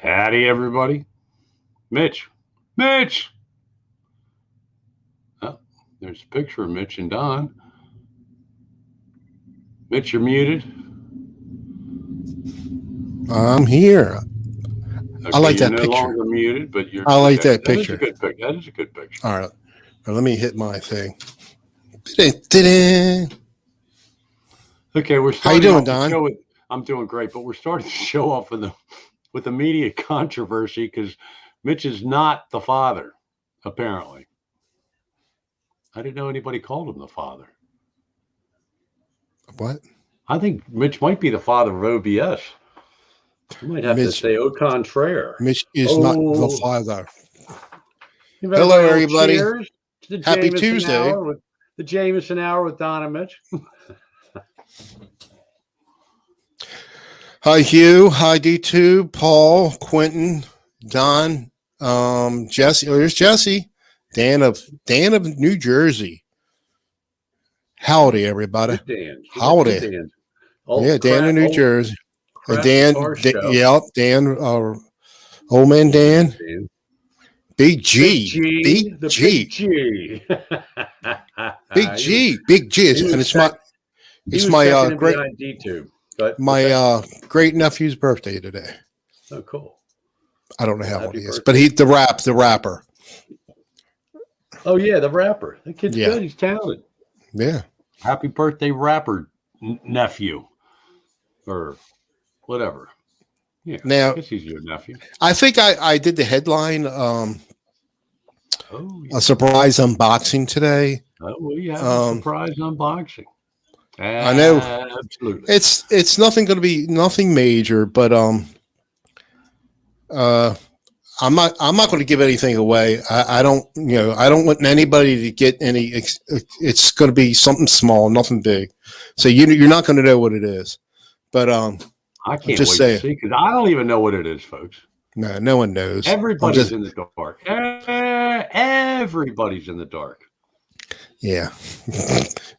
Howdy, everybody. Mitch. Mitch! Oh, there's a picture of Mitch and Don. Mitch, you're muted. I'm here. Okay, I like that you're picture. no longer muted, but you're. I like that picture. That is a good picture. That is a good picture. All right. Now, let me hit my thing. Ta-da. Okay, we're starting. How you doing, Don? I'm doing great, but we're starting to show off with the media controversy because Mitch is not the father, apparently. I didn't know anybody called him the father. What? I think Mitch might be the father of OBS. You might have to say au contraire. Mitch is not the father. Hello, everybody. Cheers to Happy Tuesday. The Jameson Hour with Don and Mitch. Hi, Hugh. Hi, D2, Paul, Quentin, Don, Jesse. Oh, there's Jesse. Dan of New Jersey. Howdy, everybody. Dan. Howdy. Dan. Dan of New Jersey. Dan, old man Dan. Big G. Big G. Big G. Big G. And it's my great nephew's birthday today. Oh, cool. I don't know how old he is, but he's the rapper. Oh yeah, the rapper. The kid's good. He's talented. Yeah. Happy birthday, rapper nephew, or whatever. Yeah. Now, I guess he's your nephew. I think I did the headline. A surprise unboxing today. Oh, we have a surprise unboxing. I know. Absolutely. It's nothing going to be nothing major, but I'm not going to give anything away. I don't want anybody to get any. It's going to be something small, nothing big. So you're not going to know what it is. But I can't just wait to see because I don't even know what it is, folks. No one knows. Everybody's in the dark. Everybody's in the dark. Yeah,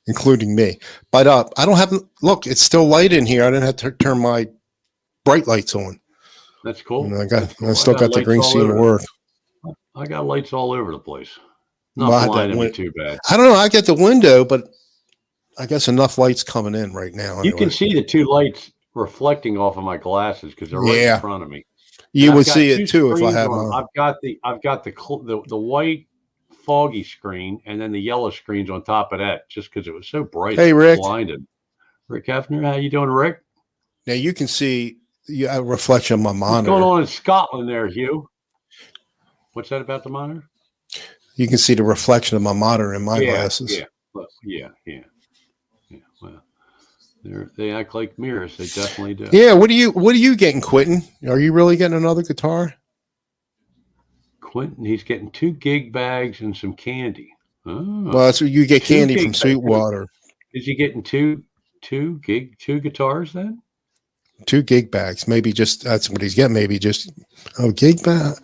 including me. But I don't have. Look, it's still light in here. I didn't have to turn my bright lights on. That's cool. And I still got the green scene to work. I got lights all over the place. Not blinding me too bad. I don't know. I get the window, but I guess enough lights coming in right now. Anyway. You can see the two lights reflecting off of my glasses because they're right in front of me. You would see it too if I had one. I've got the white foggy screen and then the yellow screens on top of that just because it was so bright. Hey, Rick. Blinded. Rick Hefner, how you doing, Rick? Now you can see a reflection on my monitor. What's going on in Scotland there, Hugh? What's that about the monitor? You can see the reflection of my monitor in my glasses. Yeah. Well, yeah. Well, they act like mirrors. They definitely do. Yeah. What are you getting, Quentin? Are you really getting another guitar? Quentin, he's getting 2 gig bags and some candy. Oh, Well, that's what you get 2 candy gig from bags. Sweetwater. Is he getting two guitars then? 2 gig bags. Maybe just that's what he's getting. Maybe just gig bag.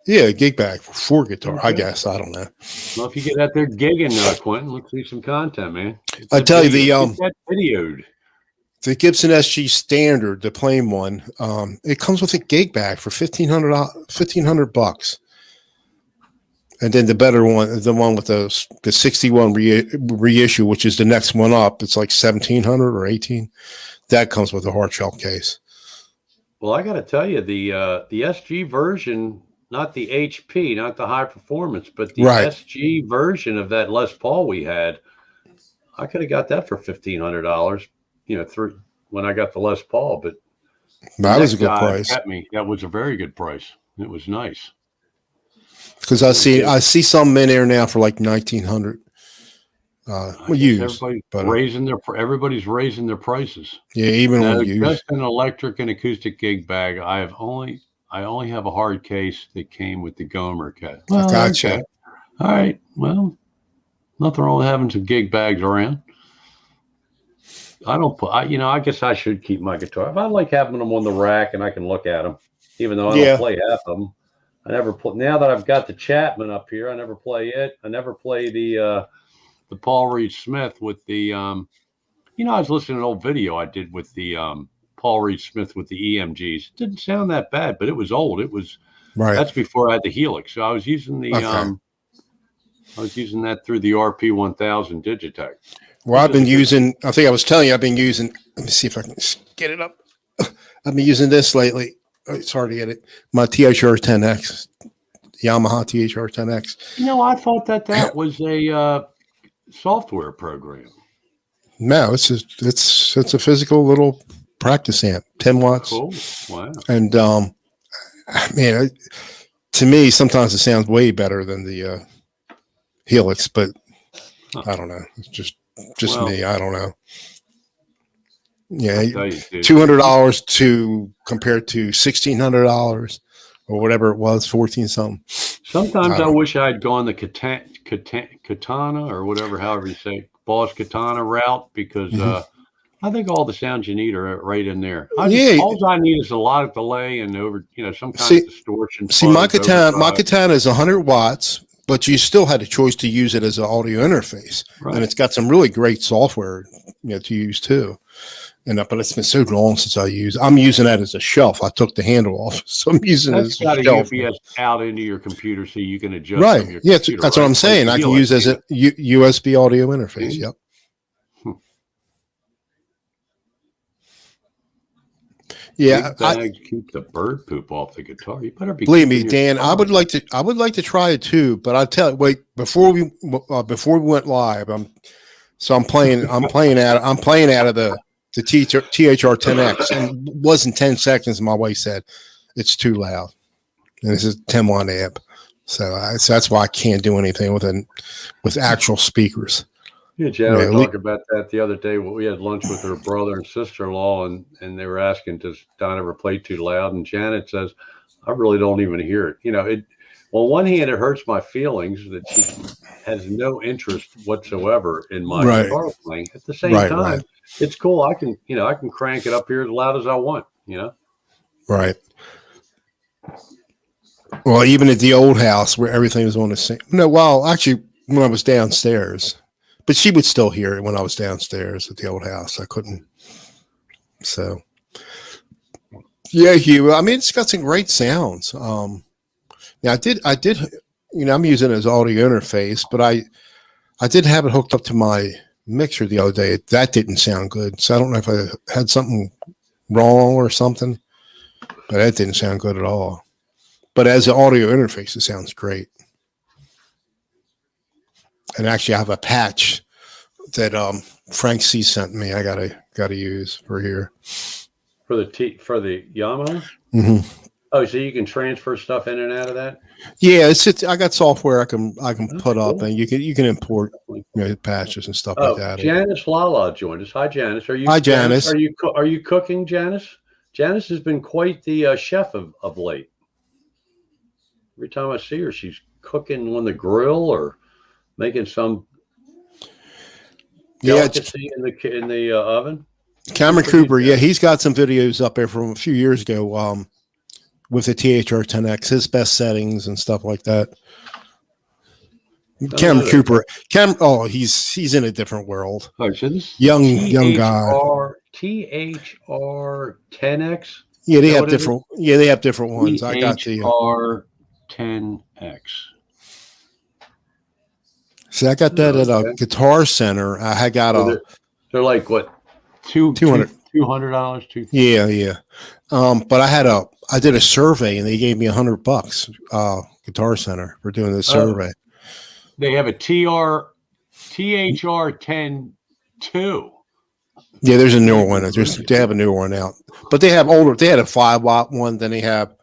Yeah, gig bag for 4 guitar. Okay. I guess I don't know. Well, if you get out there gigging, Quentin, let's see some content, man. I tell you get that videoed. The Gibson SG Standard, the plain one, it comes with a gig bag for $1,500. And then the better one, the one with the 61 reissue, which is the next one up, it's like 1,700 or 18. That comes with a hard shell case. Well, I got to tell you, the SG version, not the HP, not the high performance, but the SG version of that Les Paul we had, I could have got that for $1,500. Through when I got the Les Paul, but that was a good price. That was a very good price. It was nice. Because I see some in there now for like 1,900. Used, everybody's raising their prices. Yeah, even when used. Just an electric and acoustic gig bag. I only have a hard case that came with the Gomer kit. Well, gotcha. Okay. All right. Well, nothing wrong with having some gig bags around. I guess I should keep my guitar. I like having them on the rack and I can look at them, even though I don't play half of them. I never play. Now that I've got the Chapman up here, I never play it. I never play the Paul Reed Smith with the. I was listening to an old video I did with the Paul Reed Smith with the EMGs. It didn't sound that bad, but it was old. It was that's before I had the Helix. So I was using the I was using that through the RP1000 Digitech. Well, I've been using. I think I was telling you I've been using. Let me see if I can get it up. I've been using this lately. It's hard to get it. My THR10X, Yamaha THR10X. I thought that was a software program. No, it's a physical little practice amp, 10 watts. Cool. Wow. And man, to me, sometimes it sounds way better than the Helix, but I don't know. It's just me. I don't know. Yeah, $200 to compared to $1,600 or whatever it was, 14 something. Sometimes I wish I'd gone the Katana or whatever, however you say, Boss Katana route, because I think all the sounds you need are right in there. All I need is a lot of delay and some kind of distortion. See, my Katana is 100 watts, but you still had a choice to use it as an audio interface, and it's got some really great software, to use too. But it's been so long since I'm using that as a shelf. I took the handle off, so I'm using it as a shelf. UPS out into your computer so you can adjust. Right. Yeah, that's what I'm saying. I can use it as a USB audio interface. Mm-hmm. Yep. Yeah, keep the bird poop off the guitar. You better be. Believe me, Dan. I would like to try it too, but I tell you, wait before we went live. I'm playing out of the THR10X, and it wasn't 10 seconds. My wife said it's too loud, and this is 10 watt amp, so that's why I can't do anything with actual speakers. Yeah, Janet, we talked about that the other day. We had lunch with her brother and sister-in-law, and they were asking, does Don ever play too loud? And Janet says, I really don't even hear it. On one hand, it hurts my feelings that she has no interest whatsoever in my guitar playing. At the same time, it's cool. I can crank it up here as loud as I want, Right. Well, even at the old house where everything was on the same. No, well, actually, when I was downstairs. But she would still hear it when I was downstairs at the old house. I couldn't. So, yeah, Hugh. I mean, it's got some great sounds. Yeah, I did. I'm using it as audio interface, but I did have it hooked up to my mixer the other day. That didn't sound good. So I don't know if I had something wrong or something, but that didn't sound good at all. But as an audio interface, it sounds great. And actually, I have a patch that Frank C sent me. I gotta use for here for the Yamaha. Mm-hmm. Oh, so you can transfer stuff in and out of that? Yeah, I got software I can put up, Cool. and you can import patches and stuff like Oh, that. Janice Lala joined us. Hi, Janice. Hi, Janice. Are you cooking, Janice? Janice has been quite the chef of late. Every time I see her, she's cooking on the grill or making some delicacy in the oven. Cameron Cooper, yeah, he's got some videos up there from a few years ago with the THR10X, his best settings and stuff like that. Cameron Cooper, he's in a different world. Oh, so this young guy. THR10X. Yeah, they have different. Yeah, they have different ones. I got the THR10X. See, I got that at a Guitar Center. I got they're like what, $200. Yeah. But I did a survey and they gave me $100. Guitar Center for doing the survey. They have a THR10 2. Yeah, there's a newer one. They have a newer one out, but they have older. They had a 5-watt one. Then they have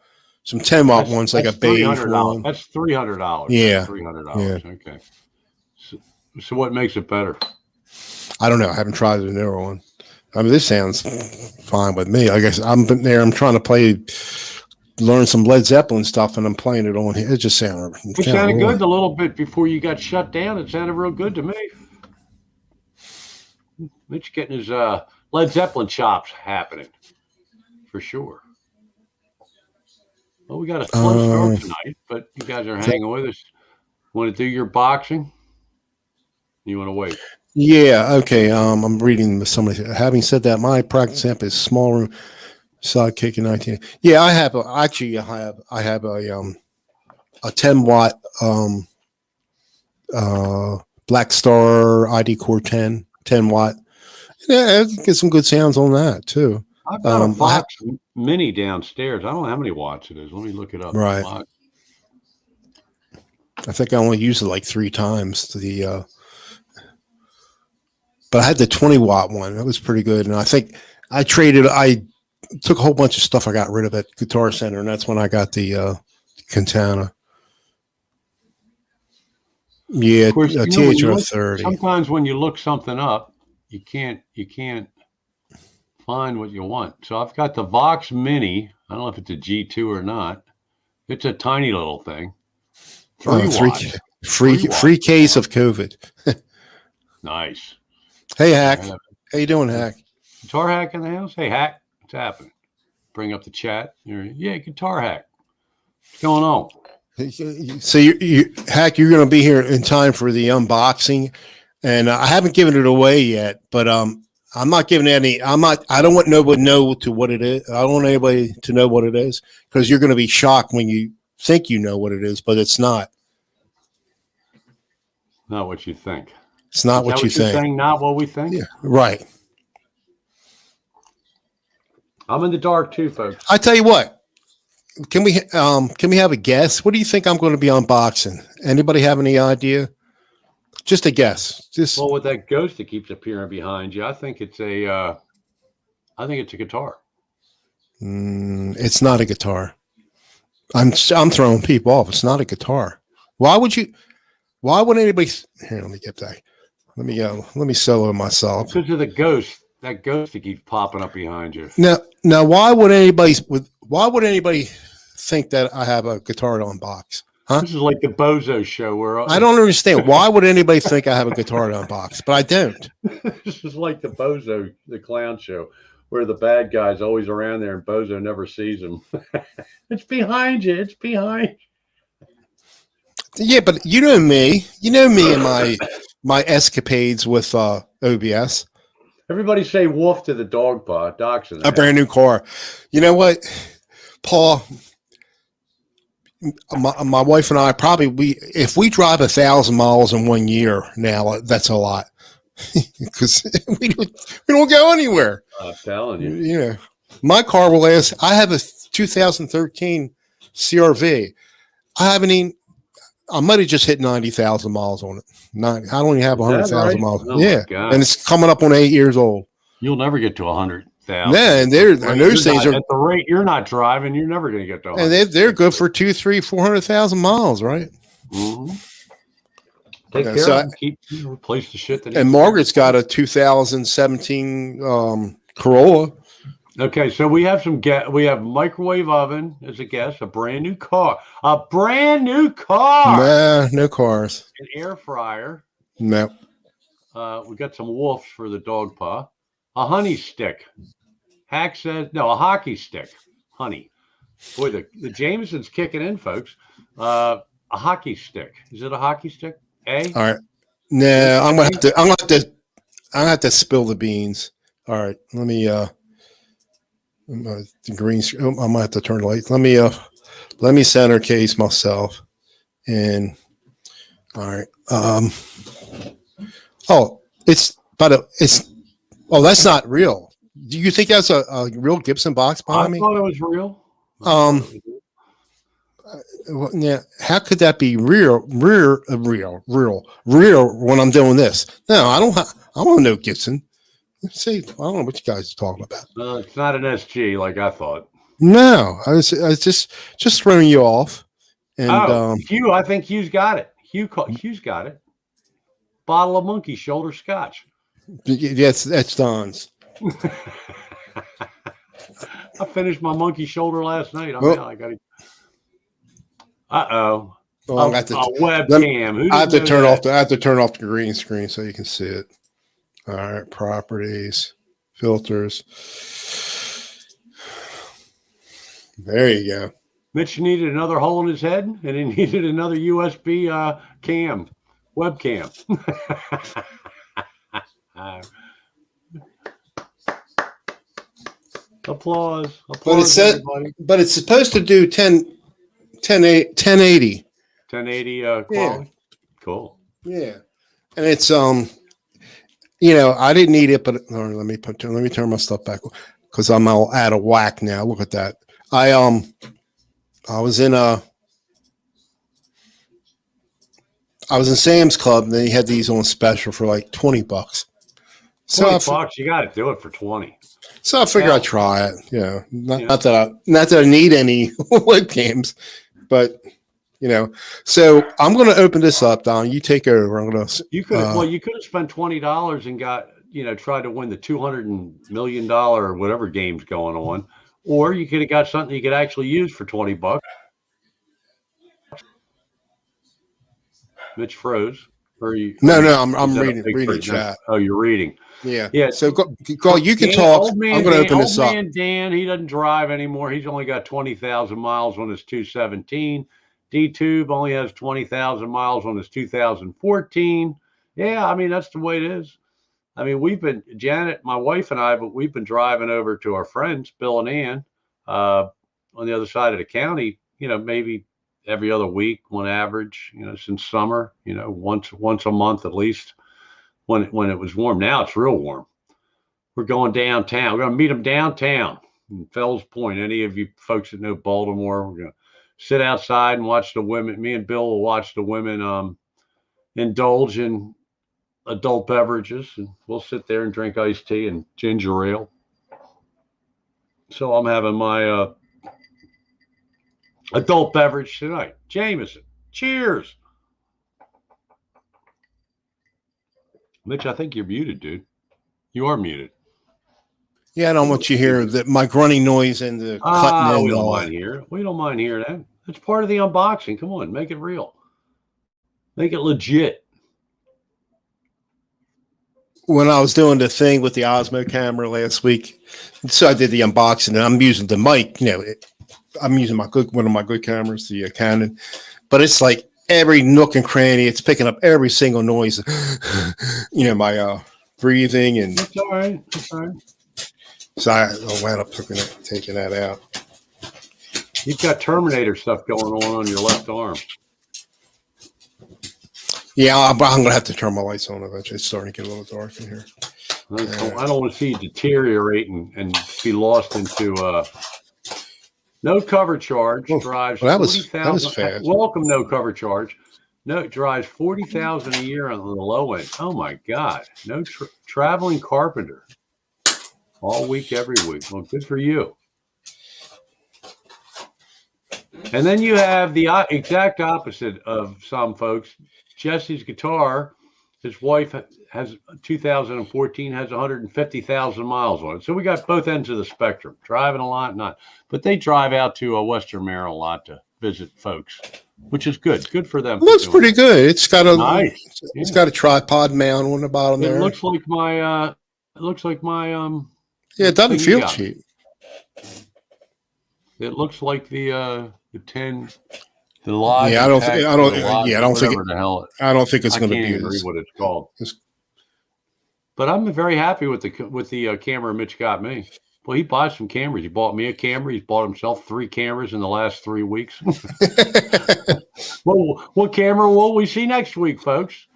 some 10-watt ones, like a beige one. That's $300. Yeah, $300. Yeah. Okay. So what makes it better? I don't know. I haven't tried the newer one. I mean, this sounds fine with me. I guess I'm there. I'm trying to learn some Led Zeppelin stuff, and I'm playing it on here. It just sounded. It sounded good a little bit before you got shut down. It sounded real good to me. Mitch getting his Led Zeppelin chops happening for sure. Well, we got a slow start tonight, but you guys are hanging with us. Want to do your boxing? You want to wait? Yeah. Okay. I'm reading somebody. Having said that, my practice amp is small room sidekick in 19. Yeah, I have a 10-watt Black Star ID Core 10 watt. Yeah, I get some good sounds on that too. I've got a Vox Mini downstairs. I don't know how many watts it is. Let me look it up. Right. I think I only used it like 3 times. But I had the 20-watt one. That was pretty good. And I think I took a whole bunch of stuff I got rid of at Guitar Center, and that's when I got the Quintana. Yeah, of course, THR30. Sometimes when you look something up, you can't find what you want. So I've got the Vox Mini. I don't know if it's a G2 or not. It's a tiny little thing. 3 watts. Free case of COVID. Nice. Hey, Hack. How you doing, Hack? Guitar Hack in the house? Hey, Hack. What's happening? Bring up the chat. Yeah, Guitar Hack. What's going on? So Hack, you're going to be here in time for the unboxing, and I haven't given it away yet, but I'm not giving any. I don't want nobody to know what it is. I don't want anybody to know what it is, because you're going to be shocked when you think you know what it is, but it's not. Not what you think. It's not what you think. Saying not what we think. Yeah, right. I'm in the dark too, folks. I tell you what. Can we have a guess? What do you think I'm going to be unboxing? Anybody have any idea? Just a guess. Well, with that ghost that keeps appearing behind you, I think it's a guitar. It's not a guitar. I'm throwing people off. It's not a guitar. Why would anybody? Here, let me get that. Let me solo myself. Because of the ghost. That ghost that keeps popping up behind you. Now, why would anybody think that I have a guitar to unbox? Huh? This is like the Bozo show where I don't understand. Why would anybody think I have a guitar to unbox? But I don't. This is like the Bozo, the clown show, where the bad guy's always around there and Bozo never sees him. It's behind you. It's behind. Yeah, but you know me and my escapades with OBS. Everybody say woof to the dog paw. Doc's in there. A brand new car. You know what, Paul? My wife and I if we drive 1,000 miles in 1 year now, that's a lot because we don't go anywhere. I'm telling you. You know, my car will last. I have a 2013 CRV. I might have just hit 90,000 miles on it. I don't even have 100,000 miles. Oh yeah, and it's coming up on 8 years old. You'll never get to 100. thousand. Yeah, and those things are at the rate you're not driving. You're never going to get to. And they're good for 200, 300, 400,000 miles, right? Mm-hmm. Take care of them. Keep replace the shit that. And Margaret's got a 2017 Corolla. Okay, so we have we have microwave oven as a guest, a brand new car. Nah, no cars. An air fryer. No. We got some wolves for the dog paw. A honey stick. Hack says no, a hockey stick. Honey. Boy, the Jameson's kicking in, folks. A hockey stick. Is it a hockey stick? All right. No, I'm gonna have to spill the beans. All right. Let me the green screen. I might have to turn the lights. Let me center case myself. And all right. That's not real. Do you think that's a real Gibson box behind me? I thought it was real. Yeah. How could that be real when I'm doing this? No, I don't know Gibson. See, I don't know what you guys are talking about. It's not an SG like I thought. No, I was just throwing you off. And Hugh, I think Hugh's got it. Hugh's got it. Bottle of monkey shoulder scotch. Yes, that's Don's. I finished my monkey shoulder last night. I got it. Uh-oh. Well, I got the webcam. I have to turn off the green screen so you can see it. All right, properties, filters. There you go. Mitch needed another hole in his head, and he needed another USB webcam. Applause. But it's supposed to do 1080. 1080 quality. Yeah. Cool. Yeah. And it's I didn't need it, but let me turn my stuff back because I'm all out of whack now. Look at that. I was in Sam's Club and they had these on special for like $20. So $20, you got to do it for 20. So I figured I'd try it. Yeah, not that I need any webcams, but So I'm going to open this up, Don. You take over. I'm going to. You could have spent $20 and got tried to win the $200 million or whatever game's going on, or you could have got something you could actually use for $20. Mitch froze. Or you? No, I'm reading chat. Oh, you're reading. Yeah. So go. You can talk. I'm going to open this up. Dan, he doesn't drive anymore. He's only got 20,000 miles on his 217. D-Tube only has 20,000 miles on his 2014. Yeah, I mean, that's the way it is. I mean, Janet, my wife and I, but we've been driving over to our friends, Bill and Ann, on the other side of the county, maybe every other week on average, since summer, once a month at least when it was warm. Now it's real warm. We're going downtown. We're going to meet them downtown in Fells Point. Any of you folks that know Baltimore, we're going to sit outside and watch the women. Me and Bill will watch the women indulge in adult beverages, and we'll sit there and drink iced tea and ginger ale. So I'm having my adult beverage tonight. Jameson. Cheers. Mitch, I think you're muted, dude. You are muted. Yeah, I don't want you to hear my grunting noise and the cutting in. We don't mind hearing. We don't mind hearing that. It's part of the unboxing. Come on, make it real. Make it legit. When I was doing the thing with the Osmo camera last week, so I did the unboxing, and I'm using the mic. I'm using one of my good cameras, the Canon, but it's like every nook and cranny. It's picking up every single noise. My breathing and. It's all right. It's all right. So I wound up taking that out. You've got Terminator stuff going on your left arm. Yeah, I'm going to have to turn my lights on eventually. It's starting to get a little dark in here. I don't want to see you deteriorate and be lost into no cover charge. Drives that was fast. Welcome, no cover charge. No, it drives 40,000 a year on the low end. Oh my God! No traveling carpenter. All week, every week. Well, good for you. And then you have the exact opposite of some folks. Jesse's guitar, his wife has 2014 has 150,000 miles on it. So we got both ends of the spectrum, driving a lot, not. But they drive out to Western Maryland a lot to visit folks, which is good. Good for them. Looks pretty good. It's got a nice. It's got a tripod mount on the bottom there. It looks like my. It looks like my. Yeah, it doesn't feel cheap. It looks like the 10. The Lodge. Yeah, I don't think it's going to be. I can't read what it's called. But I'm very happy with the camera Mitch got me. Well, he buys some cameras. He bought me a camera. He's bought himself 3 cameras in the last 3 weeks. Well, what camera will we see next week, folks?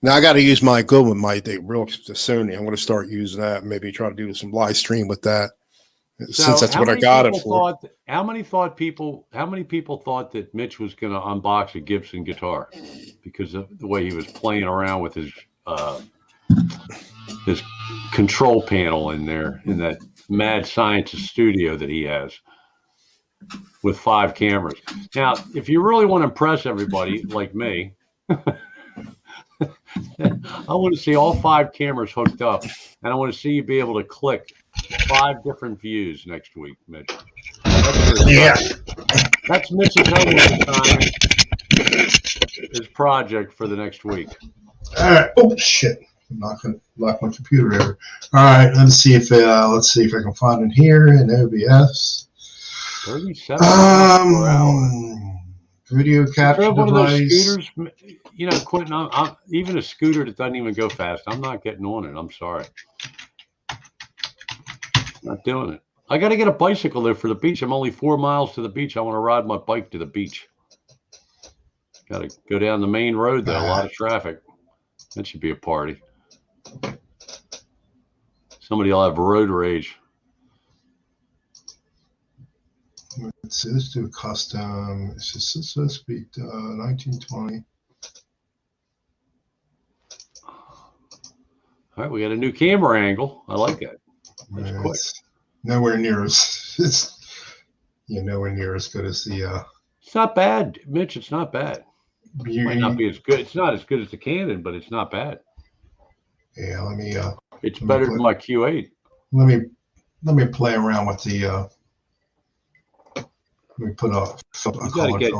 Now I got to use my good one, the Sony. I'm going to start using that. Maybe try to do some live stream with that. Since that's what I got it for. How many people thought that Mitch was going to unbox a Gibson guitar because of the way he was playing around with his control panel in there in that mad scientist studio that he has with 5 cameras. Now, if you really want to impress everybody like me, I want to see all 5 cameras hooked up, and I want to see you be able to click 5 different views next week, Mitch. That's Mitch's homework time. His project for the next week. All right. Oh shit! I'm not gonna lock my computer ever. All right. Let's see if I can find it here in OBS. 37 per hour. Video capture one device. Of those scooters, you know, Quentin. I'm even a scooter that doesn't even go fast. I'm not getting on it. I'm sorry. Not doing it. I got to get a bicycle there for the beach. I'm only 4 miles to the beach. I want to ride my bike to the beach. Got to go down the main road though. A lot of traffic. That should be a party. Somebody will have road rage. Let's see. Let's do a custom. It's just supposed to be 1920. All right, we got a new camera angle. I like that. That's quick. Nowhere near as nowhere near as good as the. It's not bad, Mitch. It's not bad. It might not be as good. It's not as good as the Canon, but it's not bad. Yeah, let me. It's better than my Q8. Let me play around with the. Let me put a.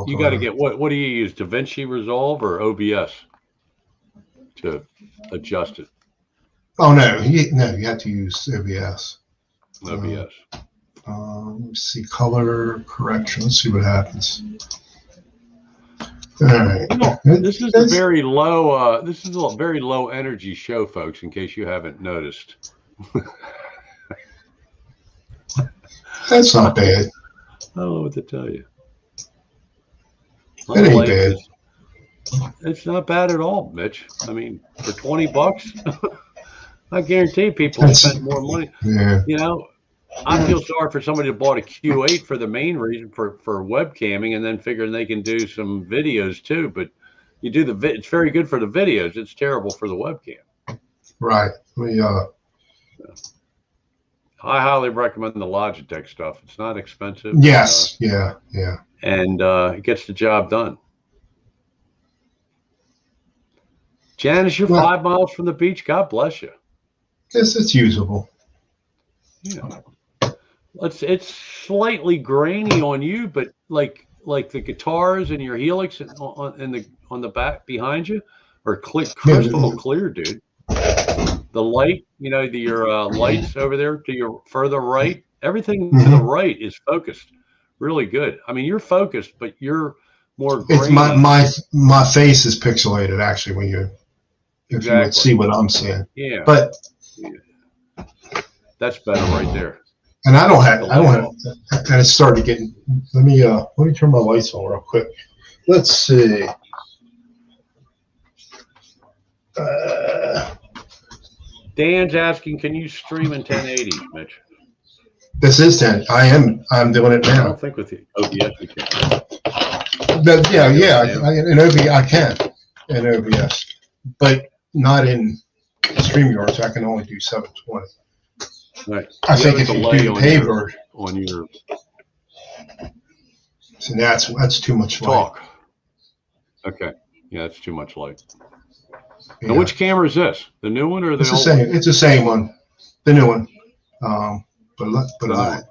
You got to get what do you use? DaVinci Resolve or OBS to adjust it? Oh no, you have to use OBS. OBS. Let me see color correction. Let's see what happens. All right. This is a very low. This is a very low energy show, folks. In case you haven't noticed. That's not bad. I don't know what to tell you. It ain't bad. It's not bad at all, Mitch. I mean, for $20, I guarantee people will spend more money. Yeah. You know, I feel sorry for somebody that bought a Q8 for the main reason for webcamming and then figuring they can do some videos too. But you do it's very good for the videos. It's terrible for the webcam. Right. I highly recommend the Logitech stuff. It's not expensive. Yes. Yeah. And it gets the job done. Janice, you're 5 miles from the beach. God bless you. Yes, it's usable. Yeah. It's slightly grainy on you, but like the guitars and your Helix on the back behind you are crystal clear, dude. The light, your lights over there to your further right, everything to the right is focused really good. I mean, you're focused, but you're more grainy. It's my face is pixelated actually if you would see what I'm seeing. Yeah. But that's better right there. And I don't have, and it started getting, let me turn my lights on real quick. Let's see. Dan's asking, can you stream in 1080, Mitch? This is 10. I'm doing it now. I don't think with the OBS you can. In OBS I can in OBS, but not in StreamYard. So I can only do 720. Right. I You think have if a you delay do the on pay your version, on your so that's too much light. talk. Okay. Yeah, that's too much light. Now, Yeah. which camera is this? The new one or the It's the old same. one? It's the same one, the new one. But The new one.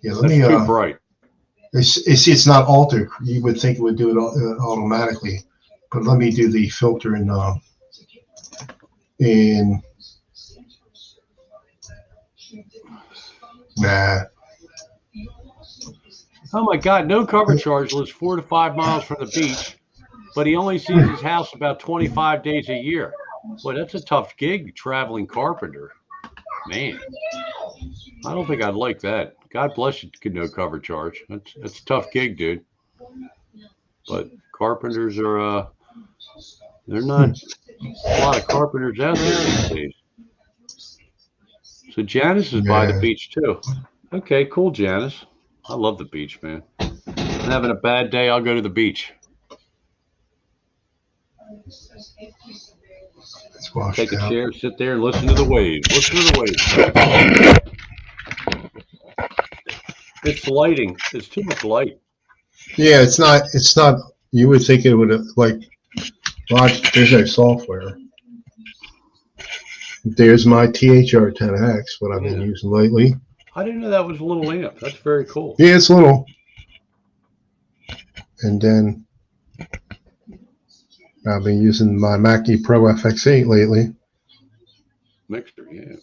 yeah. Let That's me. too bright. It's not altered. You would think it would do it automatically, but let me do the filter in nah. Oh my God! No cover charge lives 4 to 5 miles from the beach, but he only sees his house about 25 days a year. Boy, that's a tough gig, traveling carpenter. Man, I don't think I'd like that. God bless you, no cover charge. That's a tough gig, dude. But carpenters are they're not a lot of carpenters out there these days. So Janice is by the Yeah. beach too. Okay, cool, Janice. I love the beach, man. I'm having a bad day, I'll go to the beach. It's washed Take a out. chair, sit there, and listen to the waves. Listen to the waves. This lighting is too much light. Yeah, it's not. It's not. You would think it would like. Watch. There's no software. There's my THR10X, what I've been using lately. I didn't know that was a little amp. That's very cool. Yeah, it's little. And then I've been using my Mackie Pro FX8 lately. Mixer, yeah.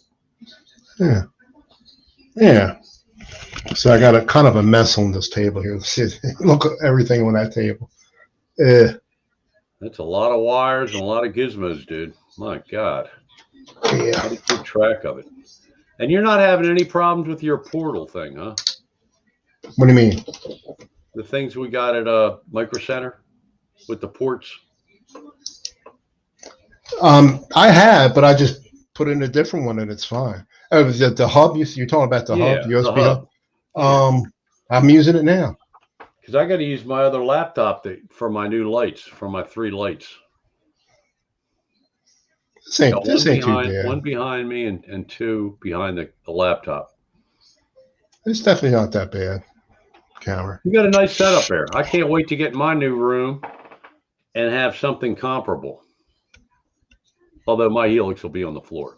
Yeah. Yeah. So I got a kind of a mess on this table here. Look at everything on that table. That's a lot of wires and a lot of gizmos, dude. My God. Yeah. How do you keep track of it? And you're not having any problems with your portal thing, huh? What do you mean? The things we got at Micro Center with the ports. I have, but I just put in a different one and it's fine. Oh, the hub, you're talking about the hub, the USB hub? I'm using it now. Because I got to use my other laptop for my new lights, for my 3 lights. This ain't too bad. One behind me and 2 behind the laptop. It's definitely not that bad. Camera. You got a nice setup there. I can't wait to get in my new room and have something comparable. Although my Helix will be on the floor.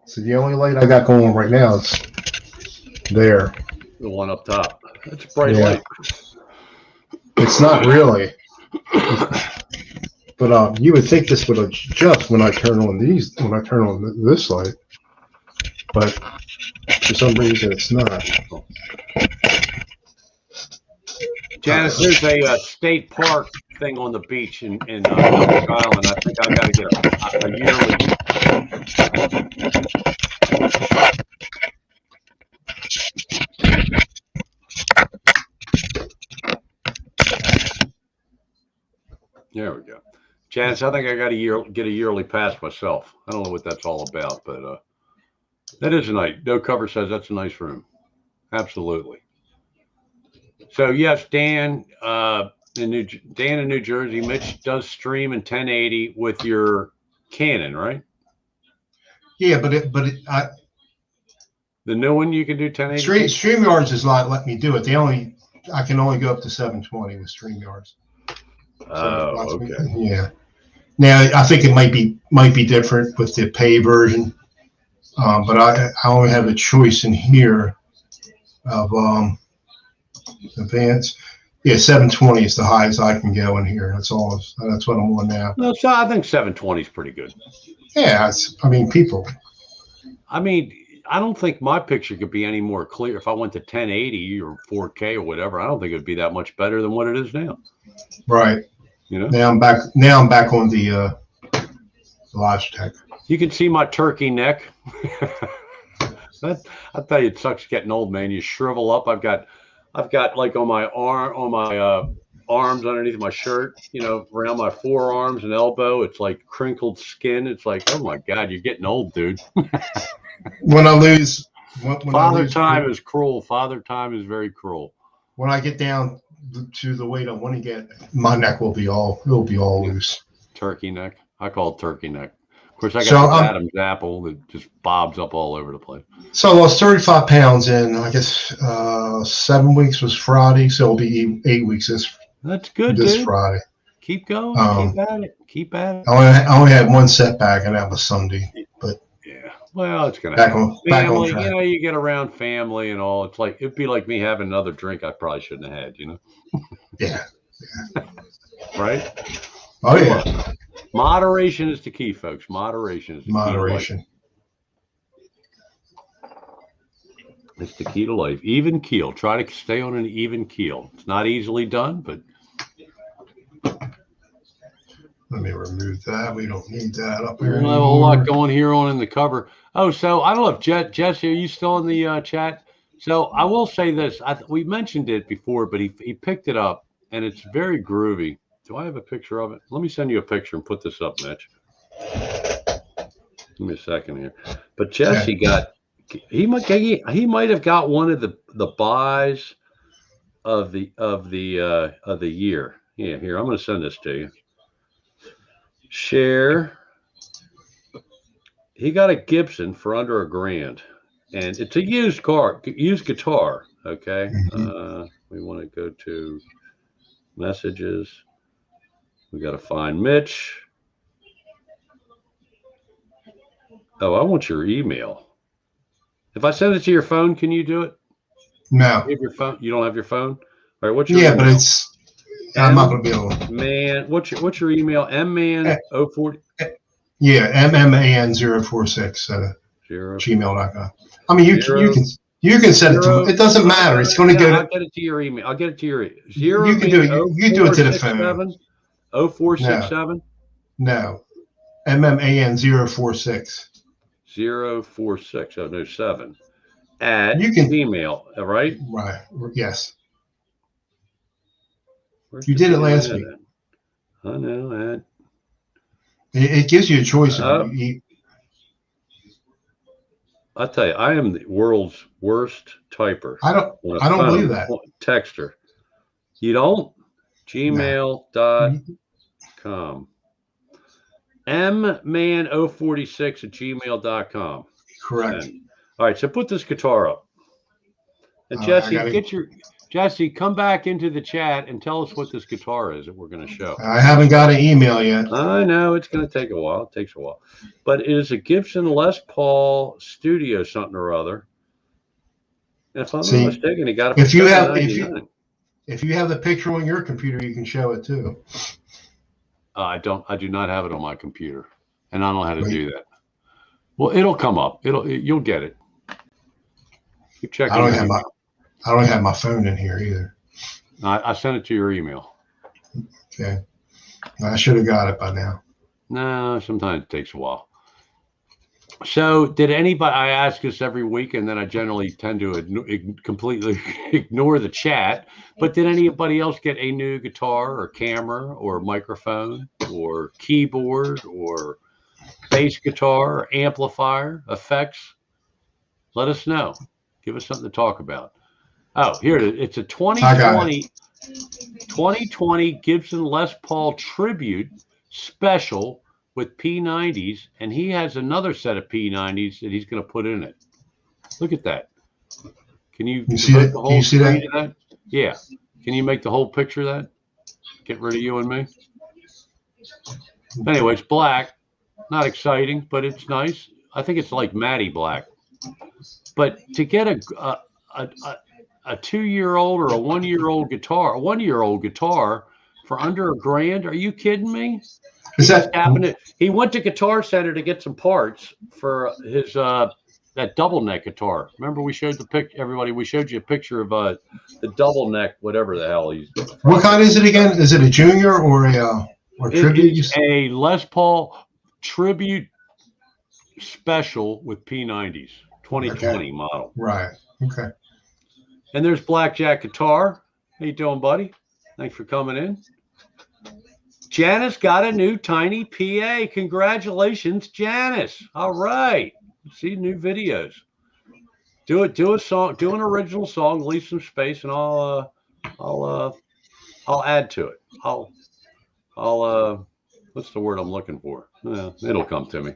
So the only light I got going right now is there. The one up top. That's a bright light. It's not really. But you would think this would adjust when I turn on this light. But for some reason it's not. Janice, there's a state park thing on the beach in Elk Island. I think I got to get a yearly. There we go. Janice, I think I got to get a yearly pass myself. I don't know what that's all about, but that is a nice. No Cover says that's a nice room. Absolutely. So yes, Dan in New Jersey, Mitch does stream in 1080 with your Canon, right? Yeah, but the new one you can do 1080. StreamYards is not letting me do it. I can only go up to 720 with StreamYards. Oh, okay. Yeah. Now I think it might be different with the pay version, but I only have a choice in here of advanced. Yeah, 720 is the highest I can go in here. That's all. That's what I'm on now. No, so I think 720 is pretty good. Yeah, people. I mean, I don't think my picture could be any more clear if I went to 1080 or 4K or whatever. I don't think it would be that much better than what it is now. Right. You know. Now I'm back on the Logitech. You can see my turkey neck. I tell you, it sucks getting old, man. You shrivel up. I've got like on my arms underneath my shirt, you know, around my forearms and elbow, it's like crinkled skin. It's like, oh my God, you're getting old, dude. When I lose, Father time is cruel. Father time is very cruel. When I get down to the weight I want to get, my neck will be all loose. Turkey neck. I call it turkey neck. Of course, I got So, this Adam's apple that just bobs up all over the place. So I lost 35 pounds in, I guess, 7 weeks was Friday, so it'll be 8 weeks That's good, this dude. Friday. Keep going. Keep at it. Keep at it. I only had one setback, and that was Sunday. But yeah, well, it's gonna back happen. on Family, track. you know, you get around family and all. It's like it'd be like me having another drink I probably shouldn't have had. You know. Yeah. Right. Oh yeah. Moderation is the key, folks. Moderation is the Moderation. It's the key to life. Even keel. Try to stay on an even keel. It's not easily done, but. Let me remove that. We don't need that up We here. don't have a whole lot going here on in the cover. Oh, so I don't know if Jesse, are you still in the chat? So I will say this. We mentioned it before, but he picked it up, and it's very groovy. Do I have a picture of it? Let me send you a picture and put this up, Mitch. Give me a second here. But Jesse got he might have got one of the buys of the year. Yeah, here, I'm going to send this to you. Share. He got a Gibson for under $1,000, and it's a used guitar. Okay. We want to go to messages. We got to find Mitch. Oh, I want your email. If I send it to your phone, can you do it? No. You have your phone? You don't have your phone? All right. What's your email? But it's. I'm not going to be able to. Man, what's your email? mman040. Yeah, mman046 at gmail.com. I mean, you can send it to. It doesn't matter. It's going to go. I'll get it to your email. I'll get it to your zero. You can do it. You do it to the phone. 0467. No, mman046. 046. Oh no, 7. At Gmail. All right. Right. Yes. Where's you did it last week. I know. It gives you a choice. I'll tell you, I am the world's worst typer. I don't believe that. Texter. You don't? Gmail.com. mman046 at gmail.com. Correct. All right, so put this guitar up. And Jesse, Jesse, come back into the chat and tell us what this guitar is that we're going to show. I haven't got an email yet. I know it's going to take a while. It takes a while. But it is a Gibson Les Paul Studio something or other. And if I'm not mistaken, he got it for $7.99. If you have the picture on your computer, you can show it too. I do not have it on my computer, and I don't know how to do that. Well, it'll come up. You'll get it. Keep checking. I don't have my phone in here either. I sent it to your email. Okay. I should have got it by now. No, sometimes it takes a while. So did anybody, I ask this every week, and then I generally tend to completely ignore the chat, but did anybody else get a new guitar or camera or microphone or keyboard or bass guitar or amplifier, effects? Let us know. Give us something to talk about. Oh, here it is. It's a 2020 Gibson Les Paul Tribute Special with P90s, and he has another set of P90s that he's going to put in it. Look at that. Can you see that? The whole you see that? Of that? Yeah. Can you make the whole picture of that? Get rid of you and me. Anyway, it's black. Not exciting, but it's nice. I think it's like Matty black. But to get a 2-year-old or a 1-year-old guitar for under $1,000, are you kidding me? He went to Guitar Center to get some parts for his that double neck guitar. Remember, we showed everybody. We showed you a picture of the double neck, whatever the hell he's. What kind is it again? Is it a junior or tribute? It's a Les Paul Tribute Special with P90s, 2020 model. Right. Okay. And there's Blackjack Guitar. How you doing, buddy? Thanks for coming in. Janice got a new tiny PA. Congratulations, Janice. All right. See new videos. Do a song, do an original song, leave some space, and I'll I'll add to it. I'll what's the word I'm looking for? Well, it'll come to me.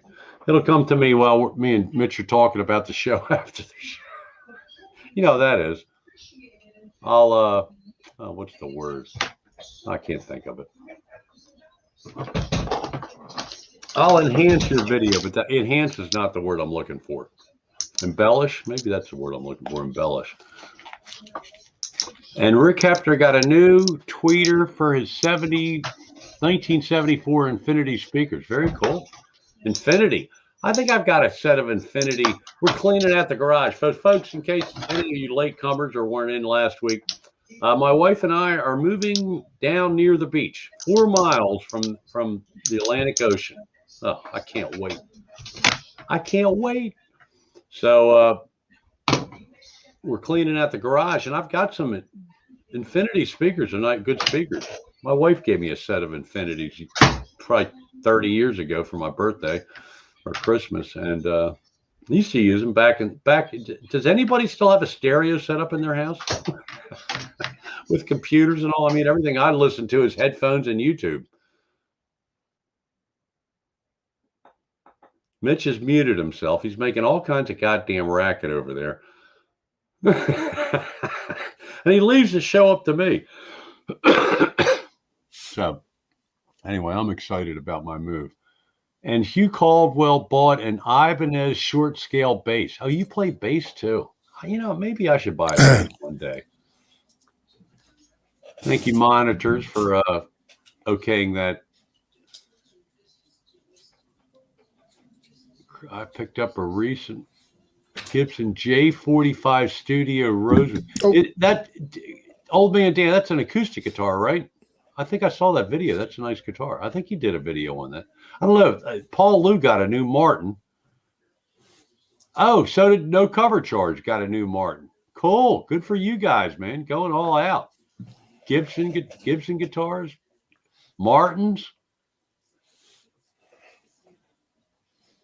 It'll come to me while me and Mitch are talking about the show after the show. You know that is. I'll what's the word? I can't think of it. I'll enhance your video, but that enhance is not the word I'm looking for. Embellish, maybe that's the word I'm looking for. Embellish. And Rick Hefner got a new tweeter for his 1974 Infinity speakers. Very cool. Infinity. I think I've got a set of Infinity. We're cleaning out the garage. So, folks, in case any of you latecomers or weren't in last week, my wife and I are moving down near the beach, 4 miles from the Atlantic Ocean. Oh, I can't wait. I can't wait. So we're cleaning out the garage, and I've got some Infinity speakers. They're not good speakers. My wife gave me a set of Infinities probably 30 years ago for my birthday or Christmas, and I used to use them back. Does anybody still have a stereo set up in their house with computers and all? I mean, everything I listen to is headphones and YouTube. Mitch has muted himself. He's making all kinds of goddamn racket over there. And he leaves the show up to me. So, anyway, I'm excited about my move. And Hugh Caldwell bought an Ibanez short scale bass. Oh, you play bass too? You know, maybe I should buy a bass one day. Thank you, monitors, for okaying that. I picked up a recent Gibson J45 Studio Rosewood. That old man Dan, that's an acoustic guitar, right? I think I saw that video. That's a nice guitar. I think he did a video on that. I don't know. Paul Lou got a new Martin. Oh, so did No Cover Charge got a new Martin. Cool. Good for you guys, man. Going all out. Gibson guitars, Martins.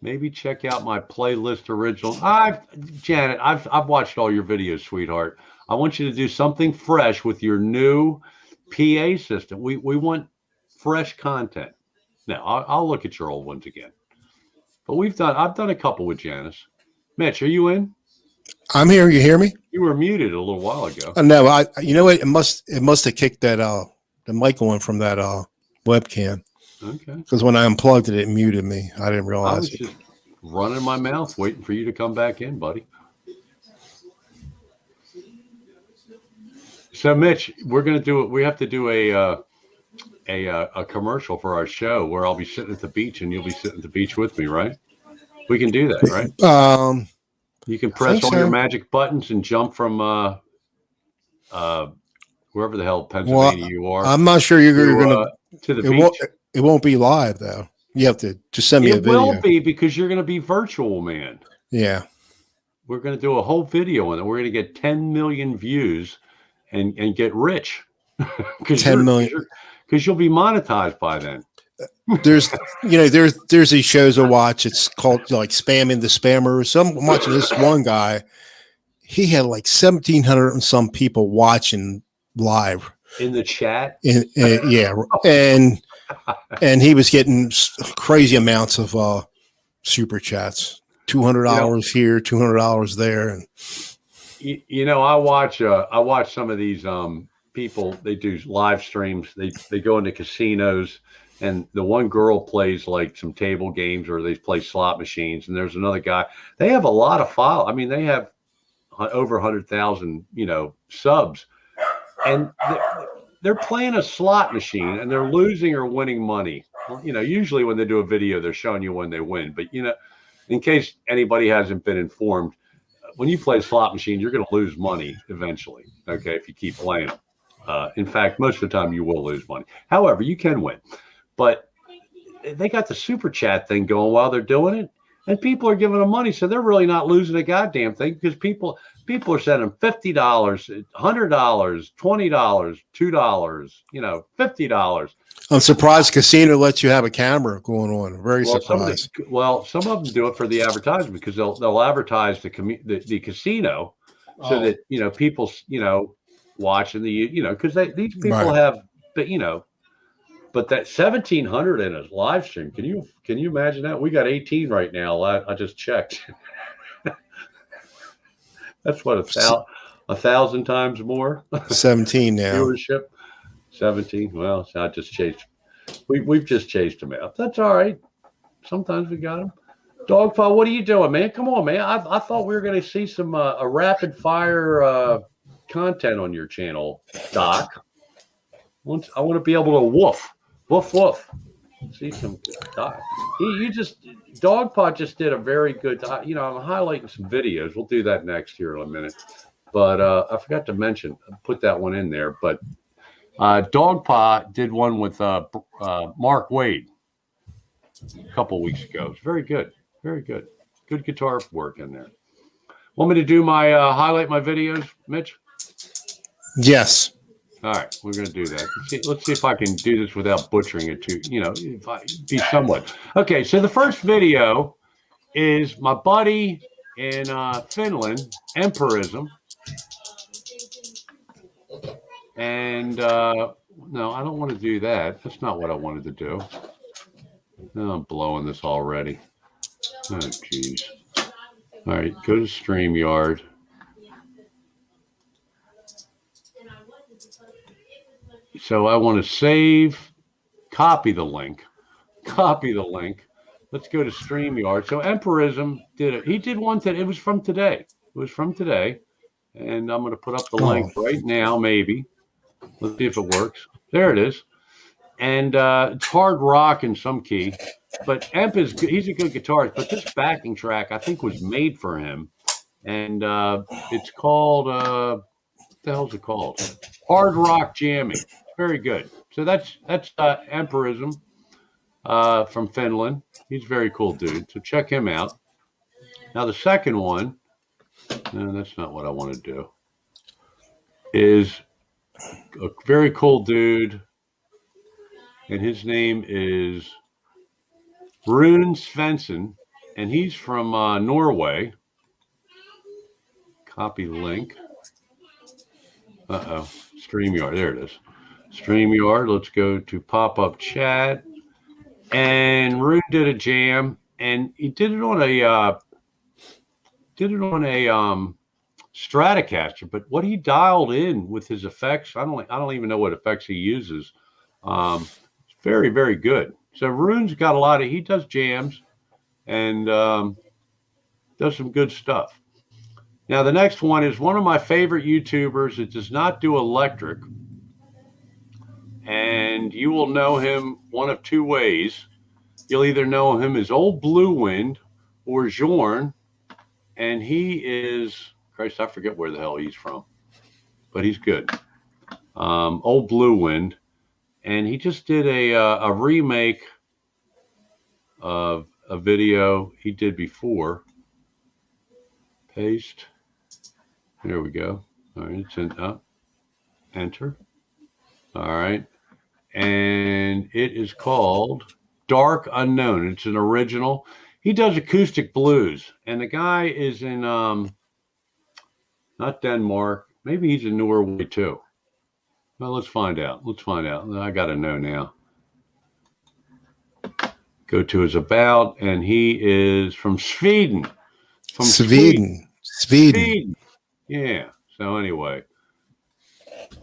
Maybe check out my playlist original. Janet, I've watched all your videos, sweetheart. I want you to do something fresh with your new PA system. We want fresh content. Now I'll look at your old ones again. But I've done a couple with Janice. Mitch, are you in? I'm here. You hear me? You were muted a little while ago. No, you know what? It must have kicked that the mic on from that webcam. Okay. Because when I unplugged it, it muted me. I didn't realize I was just running my mouth, waiting for you to come back in, buddy. So, Mitch, we're gonna do it. We have to do a commercial for our show where I'll be sitting at the beach and you'll be sitting at the beach with me, right? We can do that, right? You can press all your magic buttons and jump from wherever the hell Pennsylvania you are. I'm not sure you're going to the beach. It won't be live though. You have to just send me a video. It will be because you're going to be virtual, man. Yeah. We're going to do a whole video on it. We're going to get 10 million views and get rich. 10 million. Because you'll be monetized by then. There's these shows I watch. It's called like Spamming the Spammer. I'm watching this one guy. He had like 1,700 and some people watching live in the chat. Yeah, and he was getting crazy amounts of super chats. $200 here, $200 there, and I watch some of these people. They do live streams. They go into casinos. And the one girl plays like some table games or they play slot machines. And there's another guy. They have a lot of followers. I mean, they have over 100,000, subs. And they're playing a slot machine and they're losing or winning money. Well, usually when they do a video, they're showing you when they win. But, in case anybody hasn't been informed, when you play a slot machine, you're going to lose money eventually. Okay, if you keep playing them. In fact, most of the time you will lose money. However, you can win. But they got the super chat thing going while they're doing it, and people are giving them money, so they're really not losing a goddamn thing because people are sending $50, $100, $20, $2, $50. I'm surprised casino lets you have a camera going on. Very surprised. Some of them do it for the advertisement because they'll advertise the casino so that people watching the because these people have but but that 1,700 in a live stream. Can you imagine that? We got 18 right now. I just checked. That's what, 1,000 times more 17 now. viewership. 17. Well, I just chased. We've just chased them out. That's all right. Sometimes we got them. Dogpaw, what are you doing, man? Come on, man. I thought we were going to see some a rapid fire content on your channel, Doc. I want to be able to woof. See some Doc. Dogpaw just did a very good. I'm highlighting some videos. We'll do that next year in a minute. But I forgot to put that one in there. But Dogpaw did one with Mark Wade a couple weeks ago. It's very good. Very good. Good guitar work in there. Want me to do my highlight my videos, Mitch? Yes. All right, we're going to do that. Let's see if I can do this without butchering it too. If I be somewhat. Okay, so the first video is my buddy in Finland, Empirism. And no, I don't want to do that. That's not what I wanted to do. Oh, I'm blowing this already. Oh, geez. All right, go to StreamYard. So I want to copy the link. Let's go to StreamYard. So Empirism did it. He did one today. It was from today. And I'm going to put up the link right now, maybe. Let's see if it works. There it is. And it's hard rock in some key. But he's a good guitarist. But this backing track, I think, was made for him. And it's called, what the hell's it called? Hard Rock Jamming. Very good. So that's Empirism from Finland. He's a very cool dude. So check him out. Now the second one, no, that's not what I want to do, is a very cool dude. And his name is Rune Svensson. And he's from Norway. Copy link. StreamYard. There it is. StreamYard. Let's go to pop-up chat. And Rune did a jam, and he did it on a Stratocaster. But what he dialed in with his effects, I don't even know what effects he uses. It's very, very good. So Rune's got he does jams and does some good stuff. Now, the next one is one of my favorite YouTubers. It does not do electric. And you will know him one of two ways. You'll either know him as Old Blue Wind or Jorn. And he is, Christ, I forget where the hell he's from. But he's good. Old Blue Wind. And he just did a remake of a video he did before. Paste. There we go. All right, it's in up. Enter. All right. And it is called Dark Unknown. It's an original. He does acoustic blues. And the guy is in not Denmark. Maybe he's in Norway too. Well, let's find out. I got to know now. Go to his about, and he is from Sweden. Sweden. Yeah. So anyway,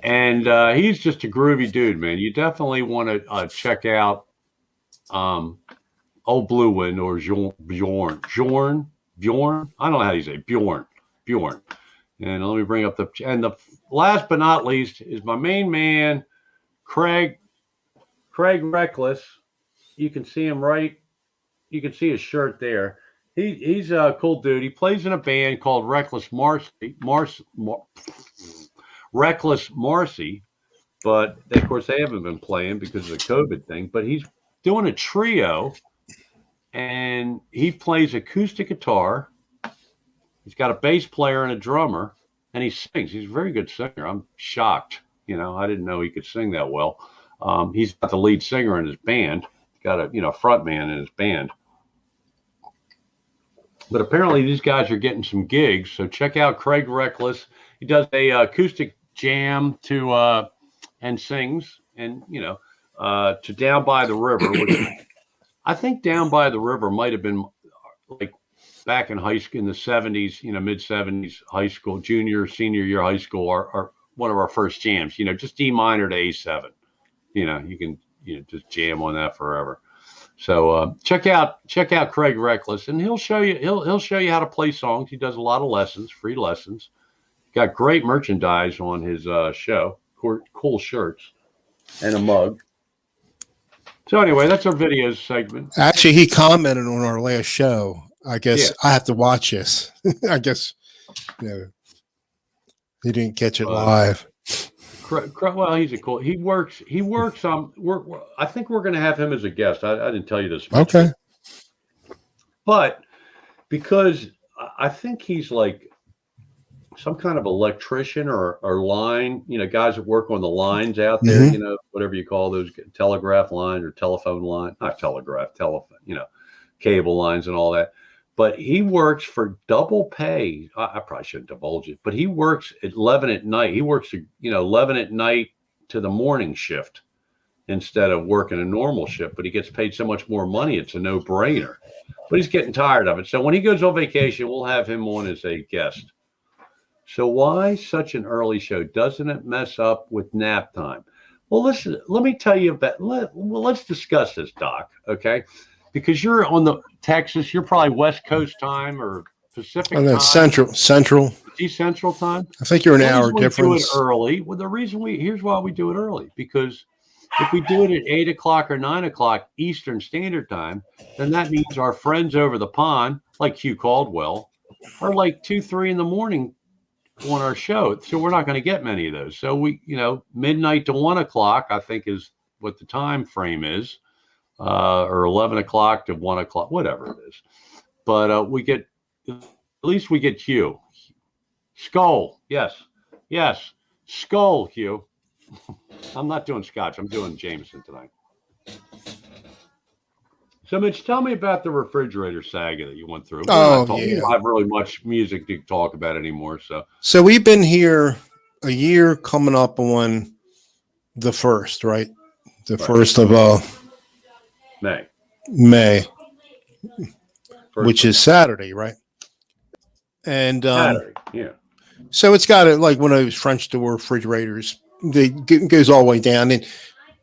and he's just a groovy dude, man. You definitely want to check out Old Blue Wind or Bjorn. I don't know how you say Bjorn. And let me bring up the last but not least is my main man, Craig Reckless. You can see him you can see his shirt there. He's a cool dude. He plays in a band called Reckless Marcy, but of course they haven't been playing because of the COVID thing. But he's doing a trio, and he plays acoustic guitar. He's got a bass player and a drummer, and he sings. He's a very good singer. I'm shocked. I didn't know he could sing that well. He's not the lead singer in his band. He's got a front man in his band. But apparently these guys are getting some gigs. So check out Craig Reckless. He does a acoustic jam and sings. and to Down by the River, which I think Down by the River might have been like back in high school in the 70s, mid 70s, high school, junior, senior year high school, are one of our first jams. Just D minor to A7. You can just jam on that forever. So check out Craig Reckless, and he'll show you how to play songs. He does a lot of lessons, free lessons. Got great merchandise on his show, cool shirts and a mug. So anyway, that's our videos segment. Actually, he commented on our last show. I guess I have to watch this. I guess he didn't catch it live. Well, he's a cool. He works. I think we're going to have him as a guest. I didn't tell you this much. Okay. But because I think he's like some kind of electrician or line, guys that work on the lines out there, Mm-hmm. Whatever you call those, telegraph lines or telephone line, not telegraph, telephone, cable lines and all that. But he works for double pay. I probably shouldn't divulge it, but he works at 11 at night. He works, 11 at night to the morning shift instead of working a normal shift, but he gets paid so much more money. It's a no-brainer, but he's getting tired of it. So when he goes on vacation, we'll have him on as a guest. So why such an early show? Doesn't it mess up with nap time? Well, listen, let me tell you about, let's discuss this, Doc, okay? Because you're on the Texas, you're probably West Coast time or Pacific time. Central. Central time. I think you're an hour difference. Do it early. Well, the reason here's why we do it early, because if we do it at 8 o'clock or 9 o'clock Eastern Standard Time, then that means our friends over the pond, like Hugh Caldwell, are like 2, 3 in the morning on our show. So we're not going to get many of those. So we, midnight to 1 o'clock, I think is what the time frame is, or 11 o'clock to 1 o'clock, whatever it is. But at least we get Hugh. Skull. Yes. Skull, Hugh. I'm not doing Scotch. I'm doing Jameson tonight. So, Mitch, tell me about the refrigerator saga that you went through. We don't have really much music to talk about anymore. So we've been here a year coming up on the 1st, right? The 1st of May, which is Saturday, right? And Saturday, yeah. So it's got like one of those French door refrigerators. It goes all the way down, and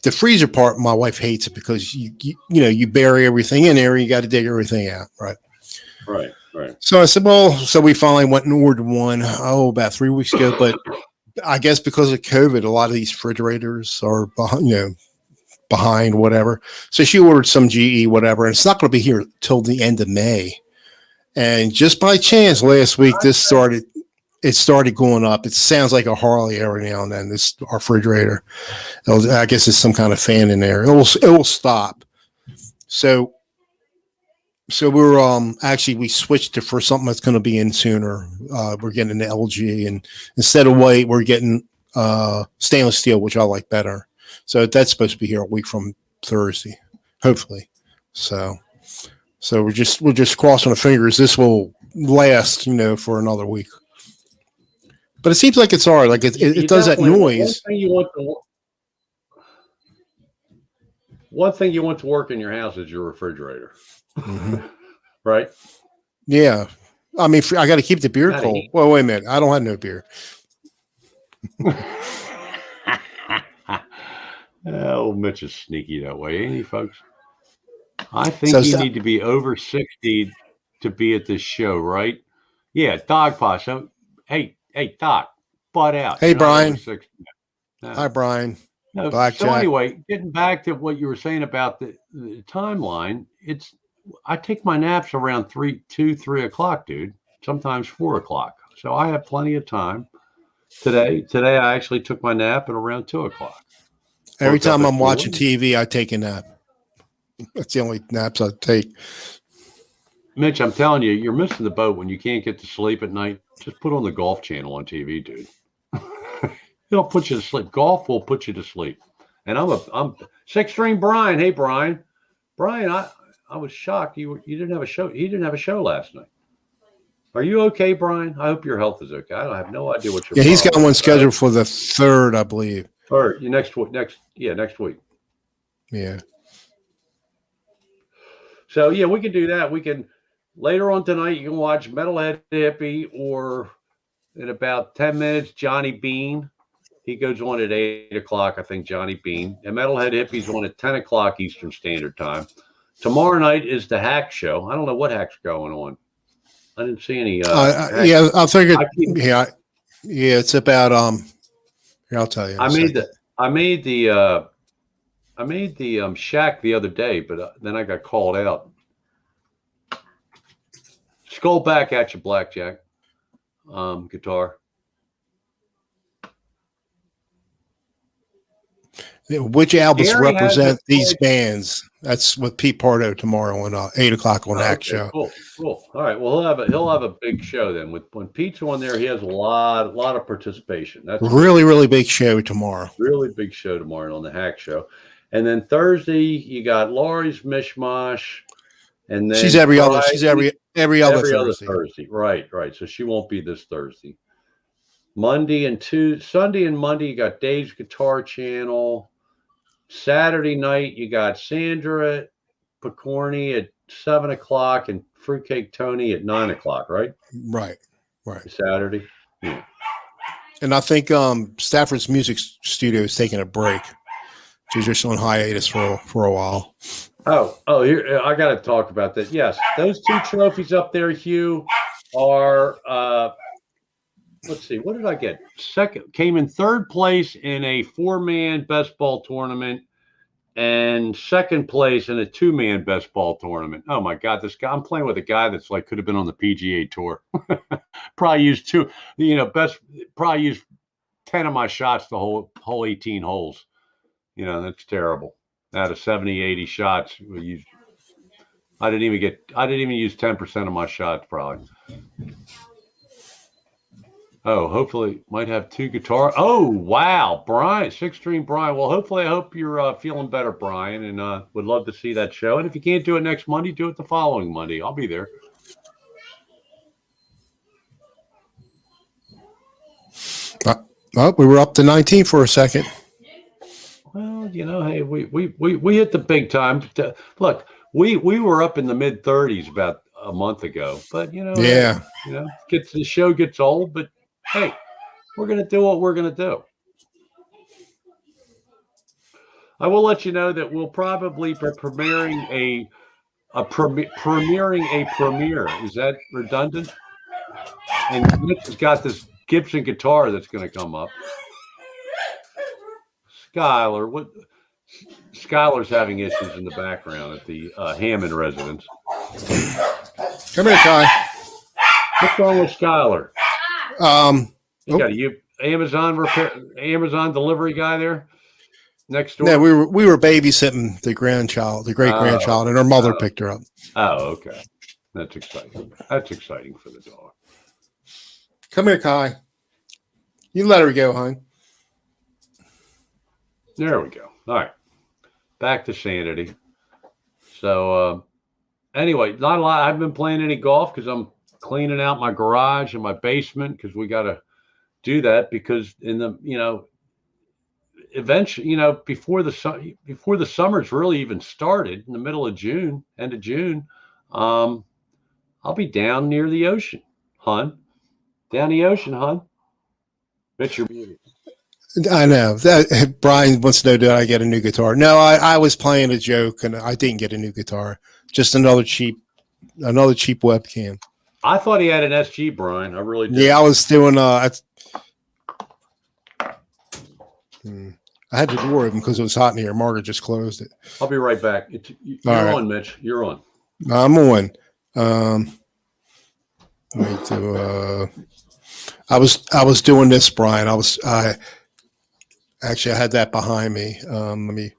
the freezer part, my wife hates it because you bury everything in there. You got to dig everything out, right? Right. So I said, so we finally went and ordered one. About 3 weeks ago. But I guess because of COVID, a lot of these refrigerators are behind whatever. So she ordered some GE whatever, and it's not going to be here till the end of May. And just by chance, last week it started going up. It sounds like a Harley every now and then. This refrigerator, I guess it's some kind of fan in there. It will stop. So we're we switched for something that's going to be in sooner. We're getting an LG, and instead of white, we're getting stainless steel, which I like better. So that's supposed to be here a week from Thursday, hopefully. So we're just crossing our fingers. This will last, for another week. But it seems like it's hard. Like it does that noise. One thing you want to work in your house is your refrigerator, right? Yeah, I mean, I got to keep the beer cold. Well, wait a minute, I don't have no beer. Oh, Mitch is sneaky that way, ain't he, folks? I think you need to be over 60 to be at this show, right? Yeah, dog paw. So, hey, Doc, butt out. Hey, Brian. No. Hi, Brian. No, so anyway, getting back to what you were saying about the timeline, I take my naps around 3 o'clock, dude. Sometimes 4 o'clock. So I have plenty of time. Today I actually took my nap at around 2 o'clock. Every time I'm watching TV, I take a nap. That's the only naps I take. Mitch, I'm telling you, you're missing the boat when you can't get to sleep at night. Just put on the Golf Channel on TV, dude. It'll put you to sleep. Golf will put you to sleep. And I'm Six String Brian. Hey, Brian, I was shocked you didn't have a show. He didn't have a show last night. Are you okay, Brian? I hope your health is okay. I have no idea what you're. Yeah, he's got one scheduled for the 3rd, I believe. Or next week. Next week. Yeah. So yeah, we can do that. We can later on tonight. You can watch Metalhead Hippie, or in about 10 minutes, Johnny Bean. He goes on at 8 o'clock, I think. Johnny Bean and Metalhead Hippie's on at 10 o'clock Eastern Standard Time. Tomorrow night is the Hack Show. I don't know what hack's going on. I didn't see any. Yeah, I figured. Yeah, it's about Here, I'll tell you. I made the Shack the other day, but then I got called out. Skull back at you, Blackjack. Guitar. Which albums Gary represent these bands? That's with Pete Pardo tomorrow on 8 o'clock on Hack Show. Cool. All right. Well, he'll have a big show then. When Pete's on there, he has a lot of participation. That's really big show tomorrow. Really big show tomorrow on the Hack Show, and then Thursday you got Laurie's Mishmash, and then she's every other Thursday. Right. So she won't be this Thursday. Sunday and Monday you got Dave's Guitar Channel. Saturday night you got Sandra Picorni at 7 o'clock and Fruitcake Tony at 9 o'clock, right? Right. Saturday. Yeah. And I think Stafford's Music Studio is taking a break. She's just on hiatus for a while. Oh, here I got to talk about that. Yes, those two trophies up there, Hugh, are. Let's see, what did I get? Came in third place in a 4-man best ball tournament, and second place in a 2-man best ball tournament. Oh my God, this guy! I'm playing with a guy that's like could have been on the PGA Tour. Probably used probably used 10 of my shots the whole 18 holes. That's terrible. Out of 70, 80 shots, I didn't even use 10% of my shots probably. Oh, hopefully might have 2 guitars. Oh, wow. Brian, 6-Stream Brian. Well, hopefully I hope you're feeling better, Brian, and would love to see that show. And if you can't do it next Monday, do it the following Monday. I'll be there. We were up to 19 for a second. Well, hey, we hit the big time. Look, we were up in the mid 30s about a month ago, but yeah, the show gets old, but hey, we're going to do what we're going to do. I will let you know that we'll probably be premiering a premiere. Is that redundant? And Mitch has got this Gibson guitar that's going to come up. Skylar's having issues in the background at the Hammond residence. Come here, Kai. What's wrong with Skylar? You got a Amazon delivery guy there next door. Yeah, we were babysitting the great grandchild, and her mother picked her up. Oh, okay. That's exciting. That's exciting for the dog. Come here, Kai. You let her go, hon. There we go. All right. Back to sanity. So anyway, not a lot. I haven't been playing any golf because I'm cleaning out my garage and my basement because we got to do that because in the eventually before the summer's really even started in the middle of June, end of June, I'll be down near the ocean, hon. Down the ocean, hon. Mitch, you're muted. I know that Brian wants to know, did I get a new guitar? No, I was playing a joke and I didn't get a new guitar. Just another cheap webcam. I thought he had an SG, Brian. I really did. Yeah, I was doing I had the door open because it was hot in here. Margaret just closed it. I'll be right back. You're on, Mitch. You're on. I'm on. I was doing this, Brian. I had that behind me. Let me.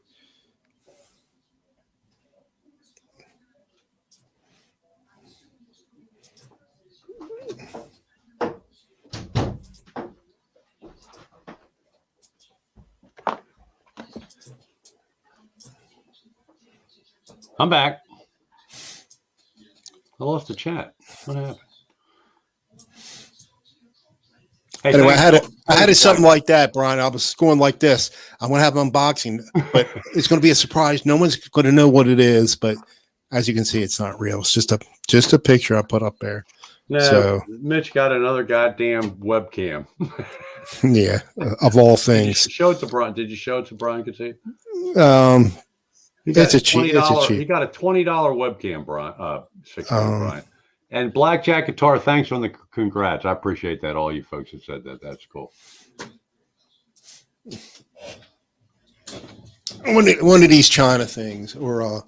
I'm back. I lost the chat. What happened? Hey, Anyway, I thanks, had it something Doug. like that, Brian. I was going like this. I'm going to have an unboxing, but it's going to be a surprise. No one's going to know what it is, but as you can see, it's not real. It's just a picture I put up there. No, So Mitch got another goddamn webcam. yeah, of all Did you things, show it to Brian? Did you show it to Brian? Could see. He got it's a cheap. It's a $20. He cheap. got a $20 webcam, Brian. 16, Um, Brian. And Blackjack Guitar, thanks on the congrats. I appreciate that. All you folks that said that. That's cool. one of these China things, or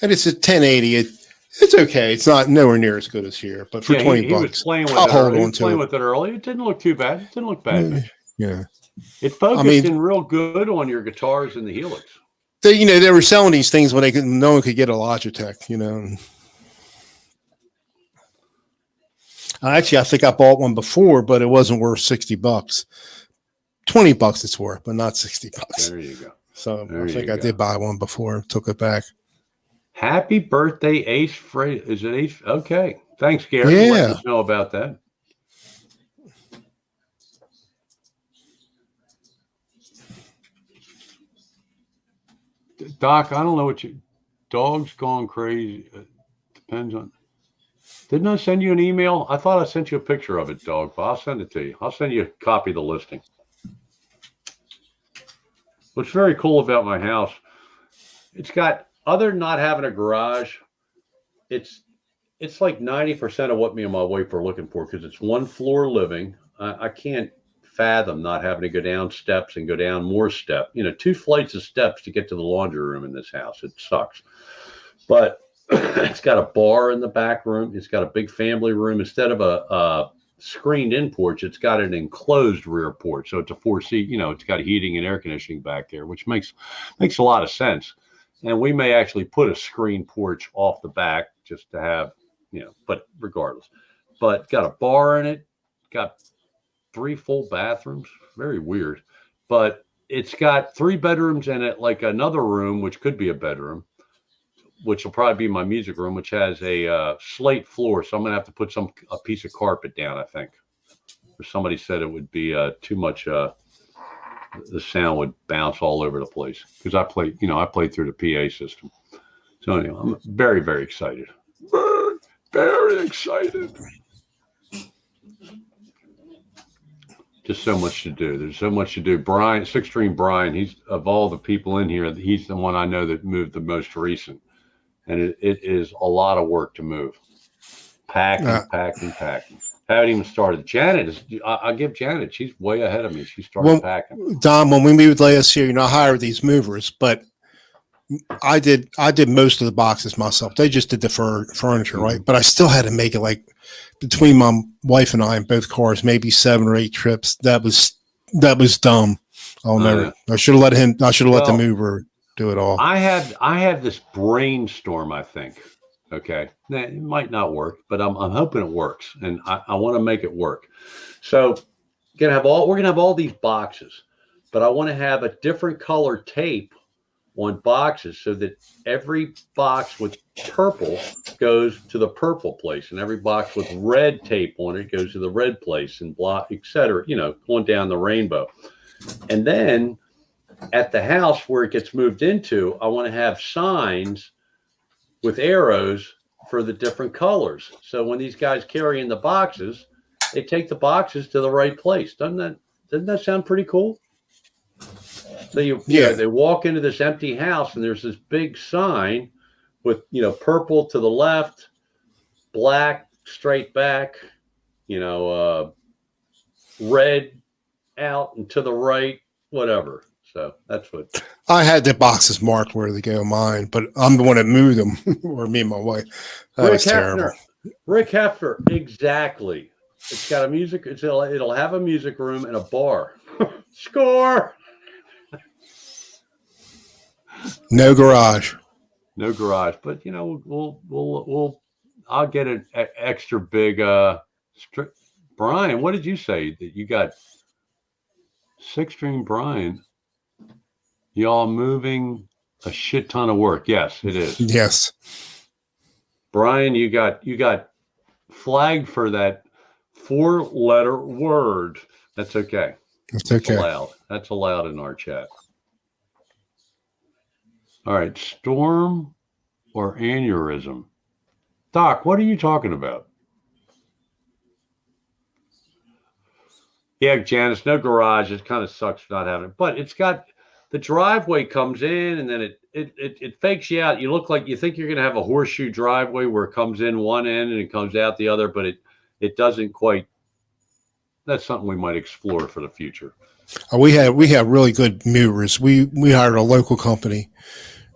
and it's a 1080. It's okay. It's not nowhere near as good as here, but for Yeah, 20 he was bucks, playing with I'll it. hold He on was playing to with it early. It didn't look too bad. It didn't look bad, it. Mitch. Yeah. It focused I mean, in real good on your guitars in the Helix. they were selling these things when no one could get a Logitech, Actually, I think I bought one before, but it wasn't worth $60. $20 it's worth, but not $60. There you go. So There I think you I go. did buy one before, took it back. Happy birthday, Ace Freight. Is it Ace? Okay. Thanks, Gary. For letting us know about that. Doc, I don't know what you. Dog's gone crazy. Depends on. Didn't I send you an email? I thought I sent you a picture of it, Dog, but I'll send it to you. I'll send you a copy of the listing. What's very cool about my house, it's got, other than not having a garage, it's like 90% of what me and my wife are looking for, because it's one floor living. I can't fathom not having to go down steps and go down more steps. 2 flights of steps to get to the laundry room in this house. It sucks. But it's got a bar in the back room. It's got a big family room. Instead of a screened in porch, it's got an enclosed rear porch. So it's a 4-seat, it's got heating and air conditioning back there, which makes a lot of sense. And we may actually put a screen porch off the back just to have, but regardless. But got a bar in it, got 3 full bathrooms. Very weird. But it's got 3 bedrooms in it, like another room, which could be a bedroom, which will probably be my music room, which has a slate floor. So I'm going to have to put a piece of carpet down, I think. Or somebody said it would be too much. The sound would bounce all over the place, because I played through the PA system. So anyway, I'm very, very excited. Very, very excited. Just so much to do. There's so much to do. Brian, Six String Brian, he's, of all the people in here, he's the one I know that moved the most recent. And it is a lot of work to move. Packing. Haven't even started. Janet I'll give Janet, she's way ahead of me. She started packing. Don, when we moved last year, I hired these movers, but I did most of the boxes myself. They just did the furniture, right? But I still had to make it, like, between my wife and I in both cars, maybe 7 or 8 trips. That was dumb. I'll never. I should have let the mover do it all. I had this brainstorm, I think. Okay. It might not work, but I'm hoping it works, and I want to make it work. So we're gonna have all these boxes, but I want to have a different color tape on boxes, so that every box with purple goes to the purple place, and every box with red tape on it goes to the red place, and blah, etc. Going down the rainbow. And then at the house where it gets moved into, I want to have signs with arrows for the different colors. So when these guys carry in the boxes, they take the boxes to the right place. Doesn't that sound pretty cool? So they walk into this empty house, and there's this big sign with, purple to the left, black straight back, red out and to the right, whatever. So that's what I had the boxes marked where they go mine, but I'm the one that moved them, or me and my wife. That was terrible. Rick Hefner, exactly. It's got it'll have a music room and a bar. Score. No garage. No garage, but I'll get an extra big. Brian, what did you say that you got? Six String Brian. Y'all moving a shit ton of work. Yes, it is. Yes. Brian, you got flagged for that 4-letter word. That's okay. It's That's okay. allowed. That's allowed in our chat. All right, storm or aneurysm? Doc, what are you talking about? Yeah, Janice, no garage. It kind of sucks not having it, but it's got the driveway comes in and then it fakes you out. You look like you think you're going to have a horseshoe driveway where it comes in one end and it comes out the other, but it doesn't quite. That's something we might explore for the future. We have really good movers. We hired a local company.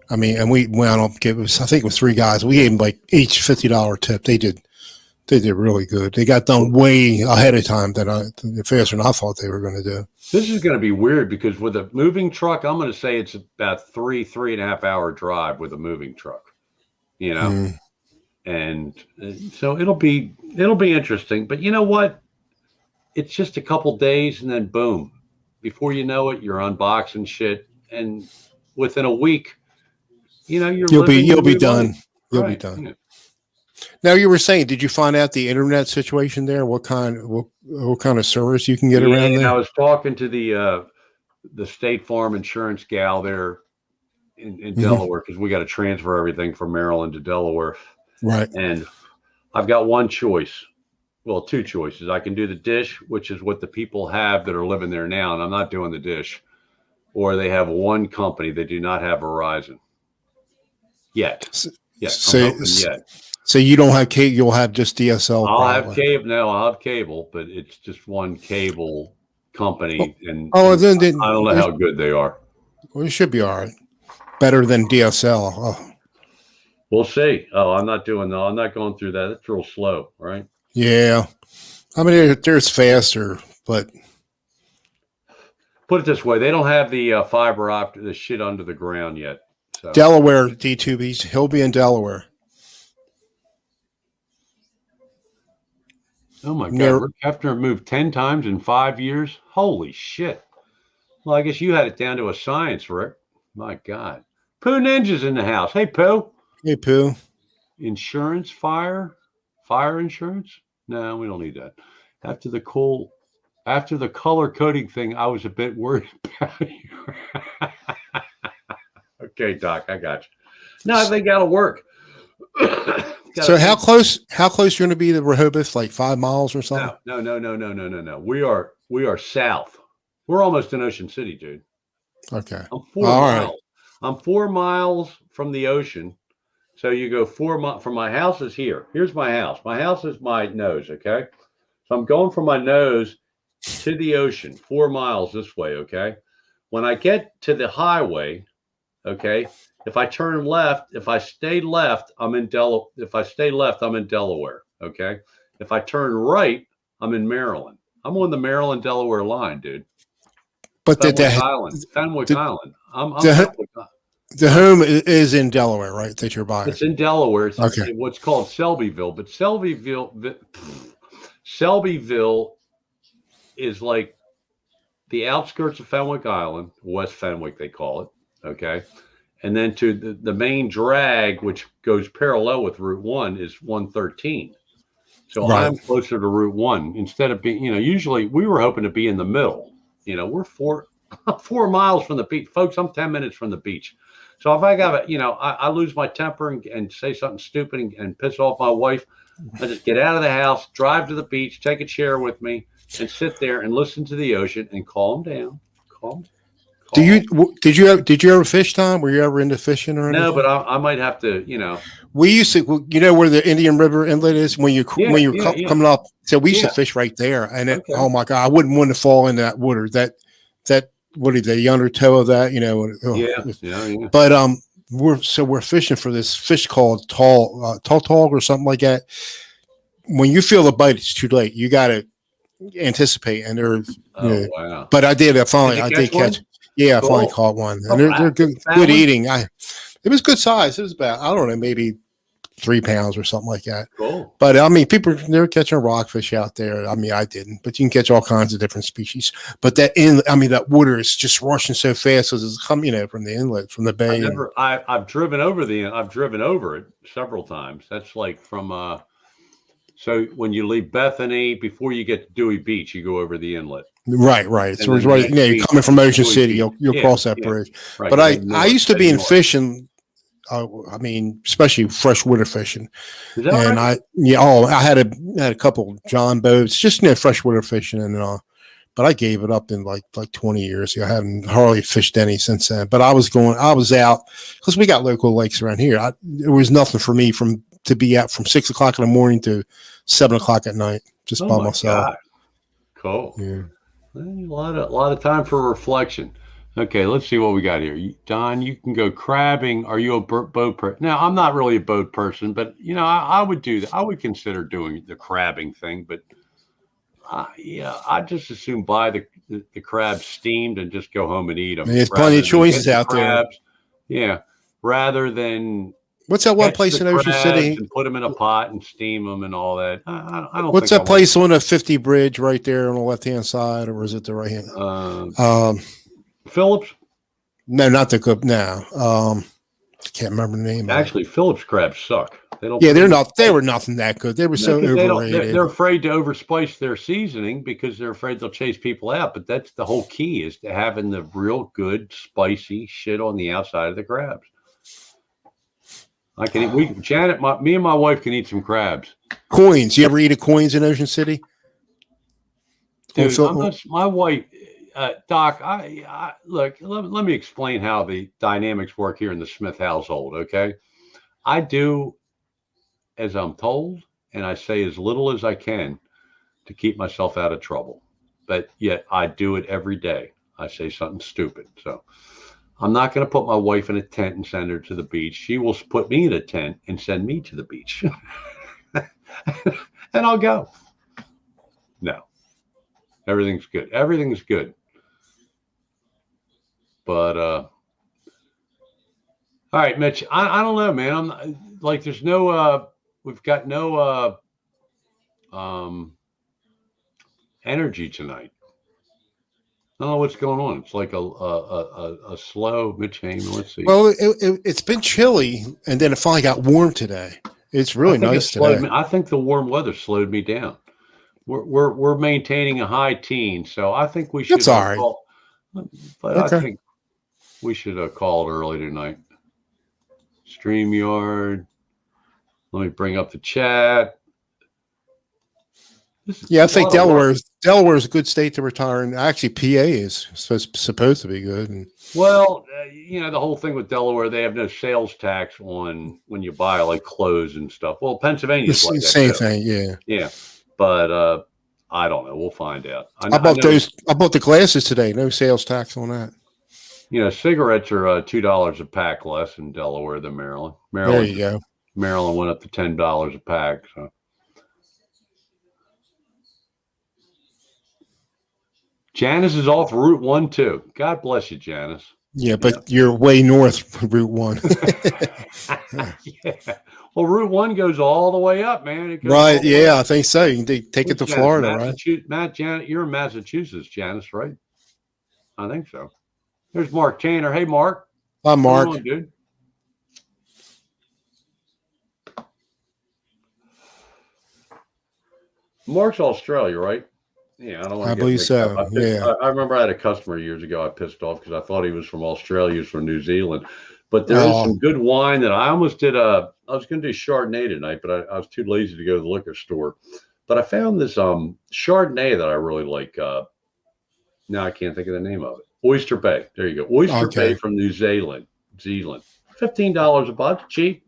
I mean, and we wound up I think it was 3 guys. We gave them like each $50 tip. They did really good. They got done way ahead of time faster than I thought they were going to do. This is going to be weird because with a moving truck, I'm going to say it's about 3.5 hour drive with a moving truck, you know, and so it'll be interesting. But you know what? It's just a couple days and then boom, before you know it, you're unboxing shit, and within a week, you know, you'll be done. You'll be right. done. Yeah. Now you were saying, did you find out the internet situation there? What kind of service you can get around there? I was talking to the State Farm insurance gal there in Delaware because we got to transfer everything from Maryland to Delaware. Right. And I've got one choice. Well, 2 choices. I can do the dish, which is what the people have that are living there now, and I'm not doing the dish. Or they have one company. They do not have Verizon yet. So you don't have cable. You'll have just DSL. I'll have cable. No, I'll have cable, but it's just one cable company, and then I don't know how good they are. Well, it should be all right. Better than DSL. Oh. We'll see. Oh, I'm not going through that. It's real slow, right? Yeah, I mean, there's faster, but put it this way: they don't have the fiber optic, the shit under the ground yet. So. Delaware D2B, he'll be in Delaware. Oh my God! Rick Hefner moved 10 times in 5 years. Holy shit! Well, I guess you had it down to a science, Rick. My God! Pooh Ninja's in the house. Hey, Pooh. Hey, Pooh. Insurance, fire insurance? No, we don't need that. After the color coding thing, I was a bit worried about you. Okay, Doc, I got you. No, they got to work. So how close you're going to be to Rehoboth? Like 5 miles or something? No. We are south. We're almost in Ocean City, dude. Okay. I'm 4 miles. Right. I'm 4 miles from the ocean. So you go 4 miles from my house is here. Here's my house. My house is my nose. Okay. So I'm going from my nose to the ocean, 4 miles this way. Okay. When I get to the highway, okay, if I turn left, if I stay left, I'm in Delaware. If I stay left, I'm in Delaware. Okay. If I turn right, I'm in Maryland. I'm on the Maryland-Delaware line, dude. But Fenwick Island. Fenwick Island. I'm Fenwick Island. The home is in Delaware, right? That you're buying. It's in Delaware. It's okay. What's called Selbyville, but Selbyville is like the outskirts of Fenwick Island, West Fenwick, they call it. Okay. And then to the main drag, which goes parallel with Route 1, is 113. So right. I'm closer to Route 1 instead of being, usually we were hoping to be in the middle. We're 4 miles from the beach. Folks, I'm 10 minutes from the beach. So if I got I lose my temper and say something stupid and piss off my wife, I just get out of the house, drive to the beach, take a chair with me, and sit there and listen to the ocean and calm down. Did you ever fish, Tom? Were you ever into fishing or anything? No, but I might have to. We used to. Where the Indian River Inlet is when you're coming up. So we used to fish right there, and oh my God, I wouldn't want to fall into that water. That what is the undertow of that? Yeah. But we're fishing for this fish called tall or something like that. When you feel the bite, it's too late. You got to anticipate, and there's. Wow! But I did catch. Yeah, cool. I finally caught one, and they're good eating. It was good size. It was about maybe 3 pounds or something like that. Cool. But I mean, people, they're catching rockfish out there. I mean, I didn't, but you can catch all kinds of different species. But that water is just rushing so fast as it's coming, from the inlet, from the bay. I've driven over it several times. That's like from so when you leave Bethany, before you get to Dewey Beach, you go over the inlet. Right. So it's right. Yeah, you're coming from Ocean City, you'll cross that bridge. Right. But I used to be in fishing. I mean, especially freshwater fishing. Is that And right? I had a couple John boats, just freshwater fishing, and but I gave it up in like 20 years ago. I haven't hardly fished any since then. But I was out because we got local lakes around here. There was nothing for me to be out from 6 o'clock in the morning to 7 o'clock at night, just by myself. God. Cool. Yeah. A lot of time for reflection. Okay, let's see what we got here. Don, you can go crabbing. Are you a boat person? Now, I'm not really a boat person, but I would do that. I would consider doing the crabbing thing, but I just assume buy the crabs steamed and just go home and eat them. There's plenty of choices out there. Yeah, rather than what's that one place in Ocean City? And put them in a pot and steam them and all that. I don't. What's that place on the 50 bridge right there on the left hand side, or is it the right hand? Phillips? No, not the good. No, I can't remember the name. Actually, Phillips crabs suck. They don't. Yeah, they're not. They were nothing that good. They were so overrated. They're afraid to overspice their seasoning because they're afraid they'll chase people out. But that's the whole key, is to having the real good spicy shit on the outside of the crabs. I can eat. Janet, me and my wife can eat some crabs. Coins. You ever eat a coins in Ocean City? Dude, my wife. Doc, I look. Let me explain how the dynamics work here in the Smith household. Okay, I do as I'm told, and I say as little as I can to keep myself out of trouble. But yet I do it every day. I say something stupid. So I'm not going to put my wife in a tent and send her to the beach. She will put me in a tent and send me to the beach, and I'll go. No, everything's good. Everything's good. But all right, Mitch, I don't know, man. I'm like, there's no we've got no energy tonight. I don't know what's going on. It's like a slow Mitch Heyman. Let's see. Well, it's been chilly, and then it finally got warm today. It's really nice today. I think the warm weather slowed me down. We're maintaining a high teen, so I think we should. That's all right. But okay. I think we should call it early tonight. StreamYard. Let me bring up the chat. Yeah, I think Delaware's a good state to retire in. Actually, PA is supposed to be good. And, well, the whole thing with Delaware, they have no sales tax on when you buy like clothes and stuff. Well, Pennsylvania's like that same thing, yeah. Yeah, but I don't know. We'll find out. I bought the glasses today. No sales tax on that. Cigarettes are $2 a pack less in Delaware than Maryland. There you go. Maryland went up to $10 a pack. So. Janice is off Route 1 too. God bless you, Janice. Yeah, but you're way north Route 1. Yeah. Well, Route 1 goes all the way up, man. Right. Yeah, I think so. You can take it to Florida, right? Matt, Janet, you're in Massachusetts, Janice, right? I think so. There's Mark Tanner. Hey, Mark. Hi, Mark. Come on, dude. Mark's Australia, right? Yeah, I believe so. Yeah, I remember I had a customer years ago. I pissed off because I thought he was from Australia, he was from New Zealand. But there is some good wine that I almost did. I was going to do Chardonnay tonight, but I was too lazy to go to the liquor store. But I found this Chardonnay that I really like. Now I can't think of the name of it. Oyster Bay. There you go. Oyster Bay from New Zealand. $15 a bottle, cheap.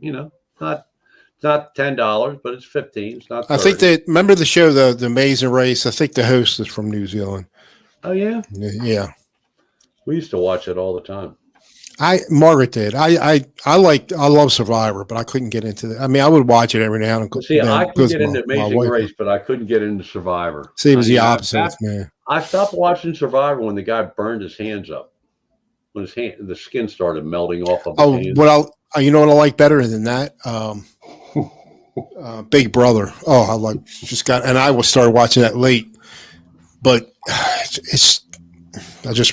Not $10, but it's $15. It's not $30. I think that, remember the show, the Amazing Race? I think the host is from New Zealand. Oh, yeah? Yeah. We used to watch it all the time. Margaret did. I love Survivor, but I couldn't get into that. I mean, I would watch it every now and then. See, I could get into Amazing Race, but I couldn't get into Survivor. See, it was the opposite with me. I stopped watching Survivor when the guy burned his hands up. When the skin started melting off of his hands. Well, you know what I like better than that? Big Brother. Oh, and I was started watching that late, but I just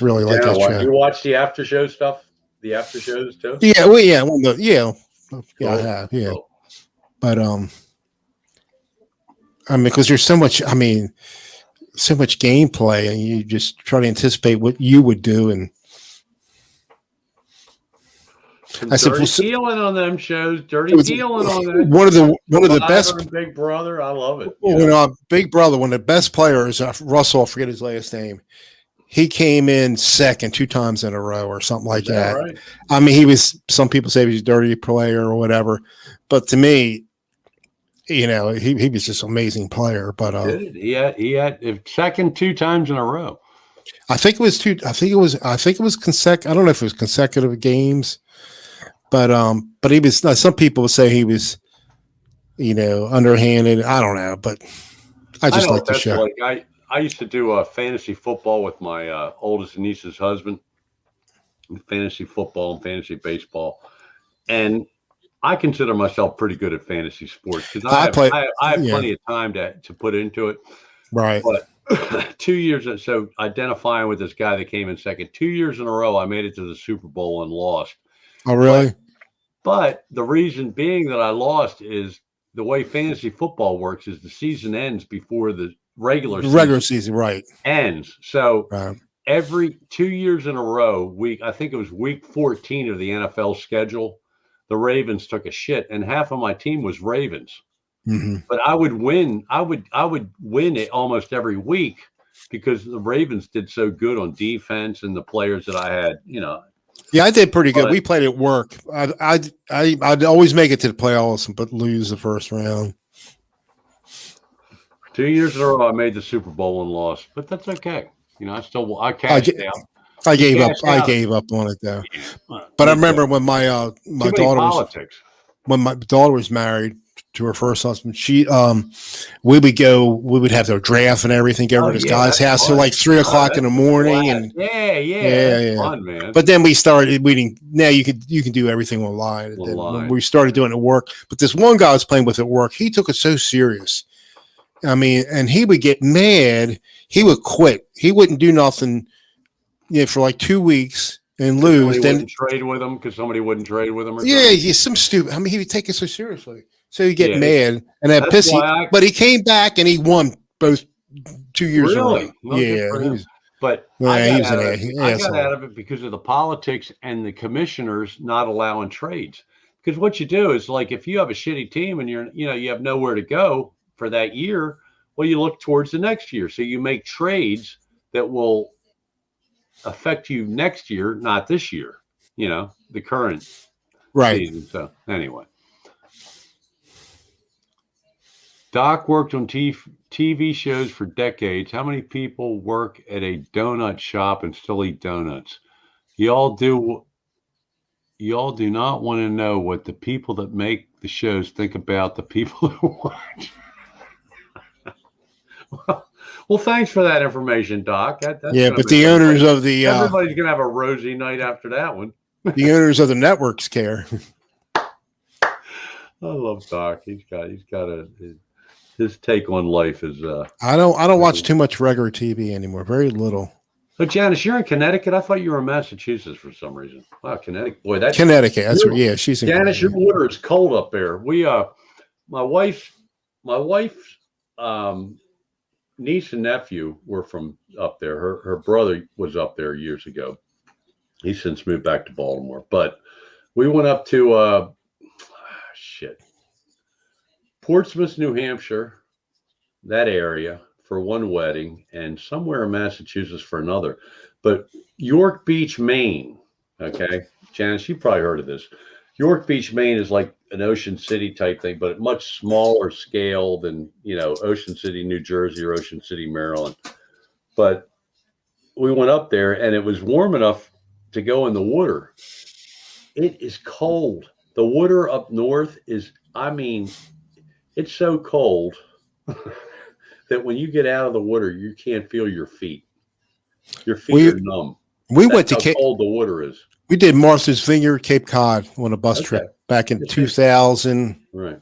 really like that show. You watch the after show stuff? The after shows too? Yeah, well, yeah, yeah, Cool. I have, yeah. Cool. But I mean, because there's so much gameplay, and you just try to anticipate what you would do, and I said, dealing on them shows, dirty dealing on that. One of the best. Big Brother, I love it. Big Brother, one of the best players, Russell, I forget his last name. He came in second 2 times in a row or something like that. Right? I mean, some people say he was a dirty player or whatever, but to me, he was just an amazing player. But he had second 2 times in a row. I think it was consecutive. I don't know if it was consecutive games, but he was. Some people would say he was, underhanded. I don't know, but I just like the show. I used to do fantasy football with my oldest niece's husband, fantasy football and fantasy baseball. And I consider myself pretty good at fantasy sports because I have plenty of time to put into it. Right. But 2 years, so identifying with this guy that came in second, 2 years in a row, I made it to the Super Bowl and lost. Oh, really? But the reason being that I lost is the way fantasy football works is the season ends before the regular season right ends. So every 2 years in a row, I think it was week 14 of the NFL schedule, the Ravens took a shit, and half of my team was Ravens. Mm-hmm. But I would win. I would win it almost every week because the Ravens did so good on defense and the players that I had. Yeah, I did pretty good. We played at work. I'd always make it to the playoffs, but lose the first round. 2 years in a row, I made the Super Bowl and lost, but that's okay. I cashed out. I gave up on it though. But I remember when my daughter was married to her first husband, we would have their draft and everything, go over to this guy's house till like 3 o'clock in the morning, and yeah. Fun, man. But then we started reading. Now you can do everything online. When we started doing it at work, but this one guy I was playing with at work, he took it so serious. I mean, and he would get mad. He would quit. He wouldn't do nothing, for like 2 weeks and lose. Then trade with him because somebody wouldn't trade with him. Some stupid. I mean, he would take it so seriously. So you get mad and that pissy. But he came back and he won both 2 years ago. He got out of it because of the politics and the commissioners not allowing trades. Because what you do is, like, if you have a shitty team and you have nowhere to go for that year, well, you look towards the next year. So you make trades that will affect you next year, not this year, the current season. So anyway, Doc worked on TV shows for decades. How many people work at a donut shop and still eat donuts? Y'all do not want to know what the people that make the shows think about the people who watch. Well, thanks for that information, Doc. But the owners of the everybody's gonna have a rosy night after that one. The owners of the networks care. I love Doc. He's got his take on life is. I don't watch too much regular TV anymore. Very little. So, Janice, you're in Connecticut. I thought you were in Massachusetts for some reason. Wow, Connecticut. Boy, that's Connecticut. That's where. Yeah, she's in Janice. Your water is cold up there. We my wife's niece and nephew were from up there. Her brother was up there years ago. He's since moved back to Baltimore. But we went up to Portsmouth, New Hampshire, that area for one wedding, and somewhere in Massachusetts for another. But York Beach, Maine. Okay, Janice, you probably heard of this. York Beach, Maine is like an Ocean City type thing, but much smaller scale than, Ocean City, New Jersey, or Ocean City, Maryland. But we went up there and it was warm enough to go in the water. It is cold. The water up north is, it's so cold that when you get out of the water, you can't feel your feet. Your feet are numb. That's how cold the water is. We did Martha's Vineyard, Cape Cod on a bus trip back in 2000. Right.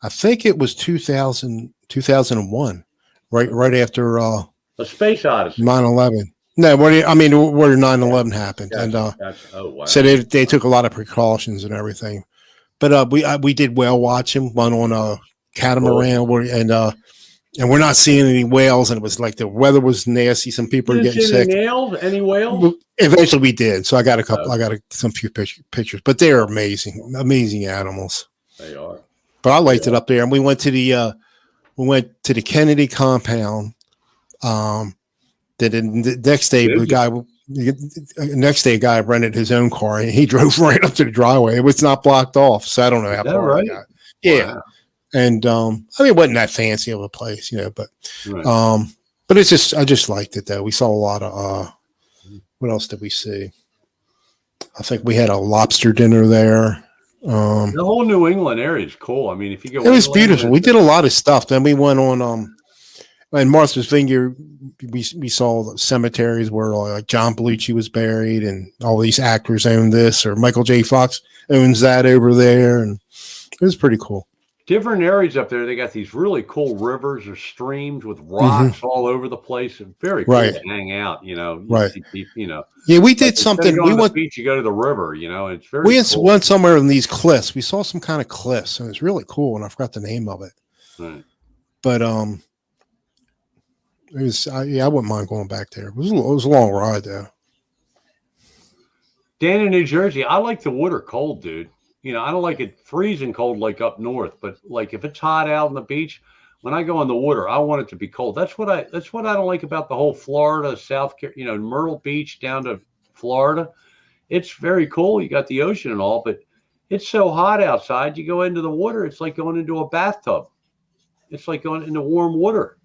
I think it was 2001, right after A Space Odyssey. 9/11. No, where 9/11 happened, Gotcha, and gotcha. Oh wow. so they took a lot of precautions and everything. But we did whale watching one on a catamaran, and we're not seeing any whales, and it was like the weather was nasty. Some people You are didn't getting see any sick. nails? Any whales? Eventually, we did. So I got a couple. Okay. I got some few pictures, but they are amazing animals. They are. But I liked it up there, and we went to the Kennedy compound. Then the next day, a guy rented his own car, and he drove right up to the driveway. It was not blocked off, so I don't know how far right? he got. Yeah. Wow. And I mean, it wasn't that fancy of a place, but Right. but I just liked it though. We saw a lot of what else did we see? I think we had a lobster dinner there. The whole New England area is cool. I mean, if you go, it was beautiful. We did a lot of stuff. Then we went on in Martha's Vineyard. We saw the cemeteries where like John Belushi was buried, and all these actors own this, or Michael J. Fox owns that over there, and it was pretty cool. Different areas up there, they got these really cool rivers or streams with rocks all over the place, and very cool to hang out. Right. Yeah, we did something. We went to the beach. You go to the river. It's very. We cool. went somewhere in these cliffs. We saw some kind of cliffs, and it was really cool. And I forgot the name of it. Right. But it was. I wouldn't mind going back there. It was a long ride though. Dan in New Jersey, I like the water cold, dude. I don't like it freezing cold like up north, but like if it's hot out on the beach, when I go in the water, I want it to be cold. That's what I don't like about the whole Florida, South Carolina, Myrtle Beach down to Florida. It's very cool. You got the ocean and all, but it's so hot outside. You go into the water, it's like going into a bathtub. It's like going into warm water.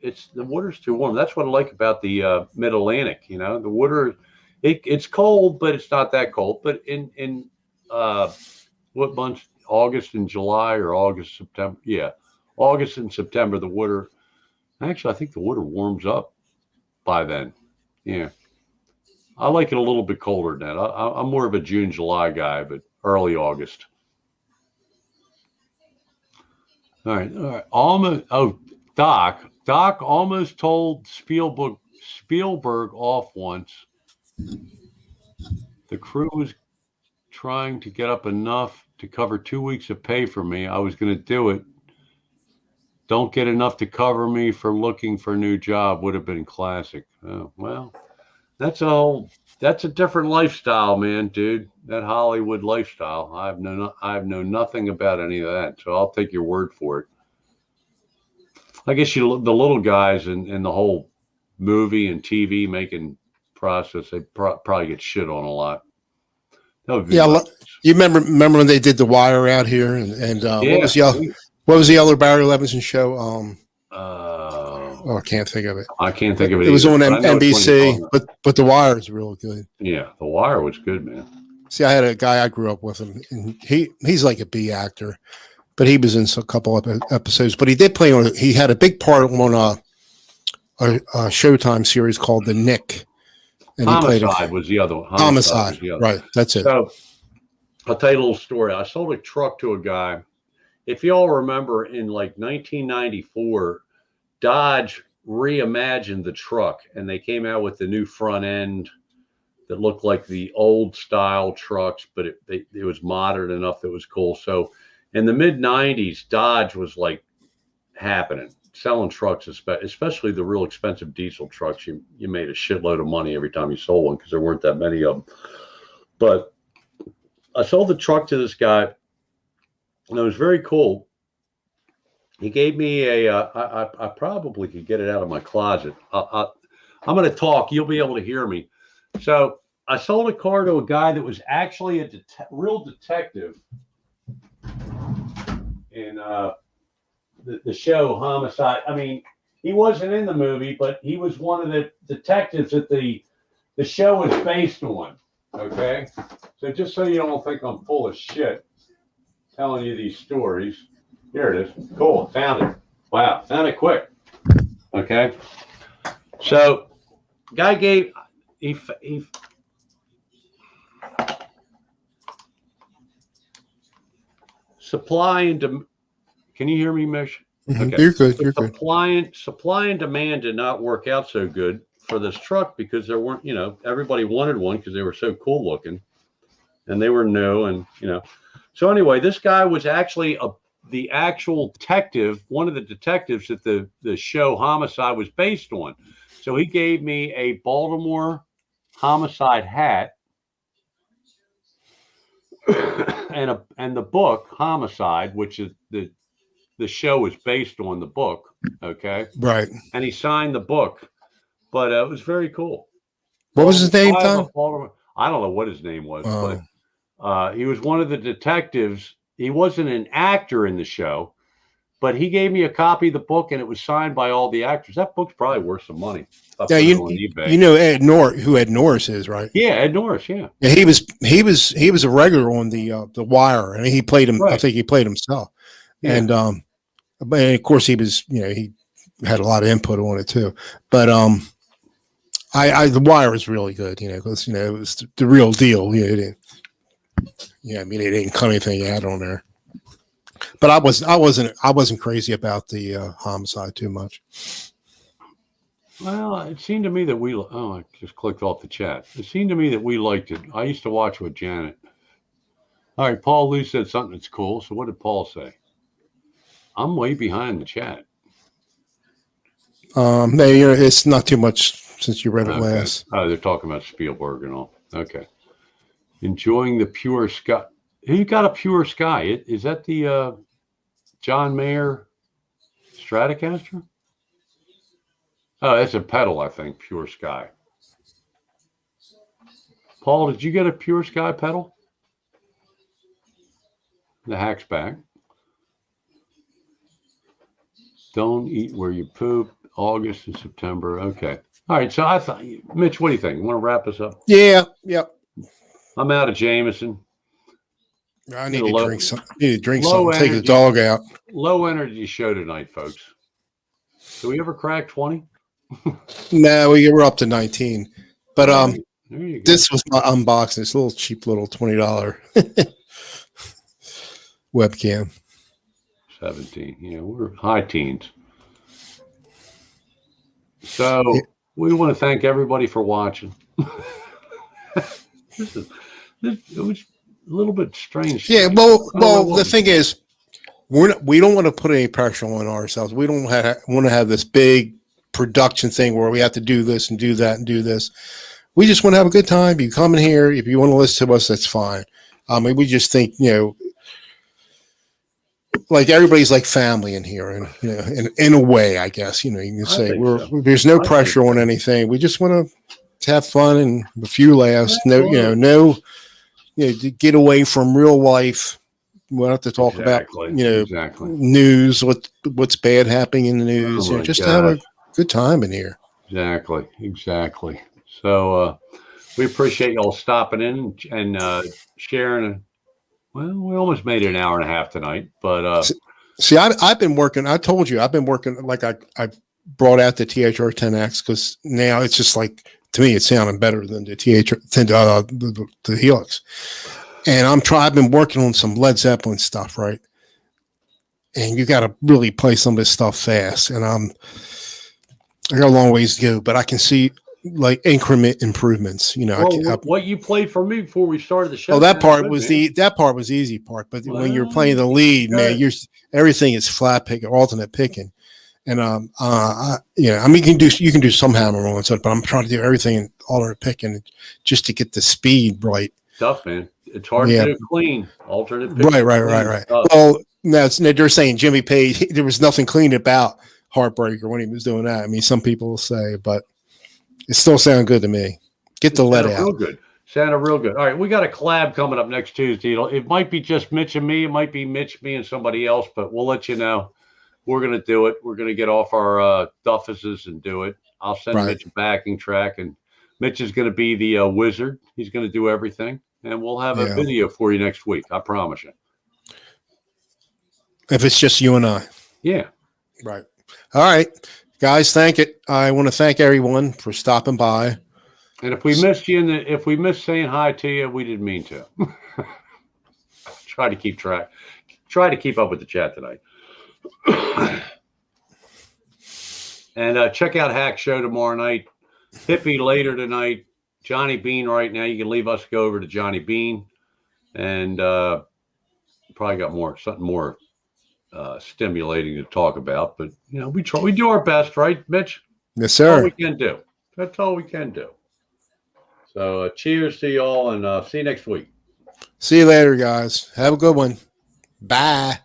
The water's too warm. That's what I like about the Mid-Atlantic. The water, it's cold, but it's not that cold. But in what months? August and July, or August, September? Yeah, August and September. The water. Actually, I think the water warms up by then. Yeah, I like it a little bit colder than that. I'm more of a June, July guy, but early August. All right. Almost. Oh, Doc almost told Spielberg off once. The crew was trying to get up enough to cover 2 weeks of pay for me. I was going to do it. Don't get enough to cover me for looking for a new job. Would have been classic. Oh, well, that's a different lifestyle, man, dude. That Hollywood lifestyle. I've known nothing about any of that. So I'll take your word for it. I guess the little guys in the whole movie and TV making process, they probably get shit on a lot. Yeah, you remember when they did The Wire out here, and what was the other Barry Levinson show? I can't think of it. I can't think of it. It was on NBC, but The Wire is real good. Yeah, The Wire was good, man. See, I had a guy I grew up with, and he's like a B actor, but he was in a couple of episodes. But he did play on. He had a big part on a Showtime series called The Nick. And Homicide was the other one. Homicide. Right. That's it. So I'll tell you a little story. I sold a truck to a guy. If you all remember, in like 1994, Dodge reimagined the truck, and they came out with the new front end that looked like the old style trucks, but it was modern enough that it was cool. So in the mid 90s, Dodge was like happening. Selling trucks, especially the real expensive diesel trucks, you made a shitload of money every time you sold one because there weren't that many of them. But I sold the truck to this guy, and it was very cool. He gave me I probably could get it out of my closet. I'm going to talk. You'll be able to hear me. So I sold a car to a guy that was actually a real detective in the show Homicide. I mean, he wasn't in the movie, but he was one of the detectives that the show was based on. Okay, so just so you don't think I'm full of shit telling you these stories, here it is. Cool, found it. Wow, found it quick. Okay, so guy gave he supply and Can you hear me, Mish? Okay. You're good. You're good. Supply and demand did not work out so good for this truck because there weren't, everybody wanted one because they were so cool looking, and they were new, and So anyway, this guy was actually the actual detective, one of the detectives that the show Homicide was based on. So he gave me a Baltimore homicide hat and the book Homicide, which is the show is based on the book. Okay. Right. And he signed the book, but it was very cool. What was his name, Tom? I don't know what his name was, but he was one of the detectives. He wasn't an actor in the show, but he gave me a copy of the book, and it was signed by all the actors. That book's probably worth some money. Yeah, you know Ed Norris, who Ed Norris is, right? Yeah, Ed Norris. Yeah. Yeah, he was a regular on the Wire, and he played him. Right. I think he played himself, yeah. And but of course he was, he had a lot of input on it too. But the Wire is really good, because it was the real deal. I mean, it didn't cut anything out on there. But I wasn't crazy about the Homicide too much. Well, it seemed to me that I just clicked off the chat. It seemed to me that we liked it. I used to watch with Janet. All right, Paul Lee said something that's cool. So what did Paul say? I'm way behind the chat. It's not too much since you read it last. Oh, they're talking about Spielberg and all. Okay. Enjoying the pure sky. Who got a pure sky? Is that the John Mayer Stratocaster? Oh, that's a pedal, I think. Pure Sky. Paul, did you get a Pure Sky pedal? The hack's back. Don't eat where you poop. August and September. Okay. All right. So I thought, Mitch, what do you think? You want to wrap us up? Yeah. Yep. I'm out of Jameson. I need to drink some. Something. Take the dog out. Low energy show tonight, folks. Do we ever crack 20? No, we were up to 19. But this was my unboxing. It's a little cheap little $20 webcam. 17. Yeah, we're high teens. So we want to thank everybody for watching. It was a little bit strange. Yeah, well, the thing is, we don't want to put any pressure on ourselves. We don't want to have this big production thing where we have to do this and do that and do this. We just want to have a good time. You come in here. If you want to listen to us, that's fine. I mean, we just think, like everybo's like family in here, and in a way, I guess, you can say there's no pressure on anything. We just want to have fun and a few laughs. Get away from real life. We don't have to talk about, news, what's bad happening in the news. Just to have a good time in here. Exactly. So we appreciate y'all stopping in and sharing. Well, we almost made it an hour and a half tonight, but see, I've been working. I told you I've been working. Like I brought out the THR10X because now it's just like, to me, it's sounding better than the the Helix. And I've been working on some Led Zeppelin stuff, right? And you got to really play some of this stuff fast. And I got a long ways to go, but I can see like increment improvements. What you played for me before we started the show. Oh, that part was the easy part. But when you're playing the lead, man, everything is flat picking, alternate picking. And I mean, you can do some hammer on it, but I'm trying to do everything in alternate picking just to get the speed right. Tough, man. It's hard to do clean alternate picking. Right. Well, they're saying Jimmy Page. There was nothing clean about Heartbreaker when he was doing that. I mean, some people will say, but it still sounded good to me. Get the lead out. Real good. Sounded real good. All right, we got a collab coming up next Tuesday. It might be just Mitch and me. It might be Mitch, me, and somebody else, but we'll let you know. We're going to do it. We're going to get off our duffuses and do it. I'll send Mitch a backing track, and Mitch is going to be the wizard. He's going to do everything, and we'll have a video for you next week. I promise you. If it's just you and I. Yeah. Right. All right, guys, I want to thank everyone for stopping by. And if we missed you if we missed saying hi to you, we didn't mean to. Try to keep up with the chat tonight. And check out Hack Show tomorrow night. Hippie later tonight. Johnny Bean right now. You can leave us, go over to Johnny Bean. And probably got something more stimulating to talk about. But, you know, we do our best, right, Mitch? Yes, That's all sir. we can do. That's all we can do. So cheers to you all, and see you next week. See you later, guys. Have a good one. Bye.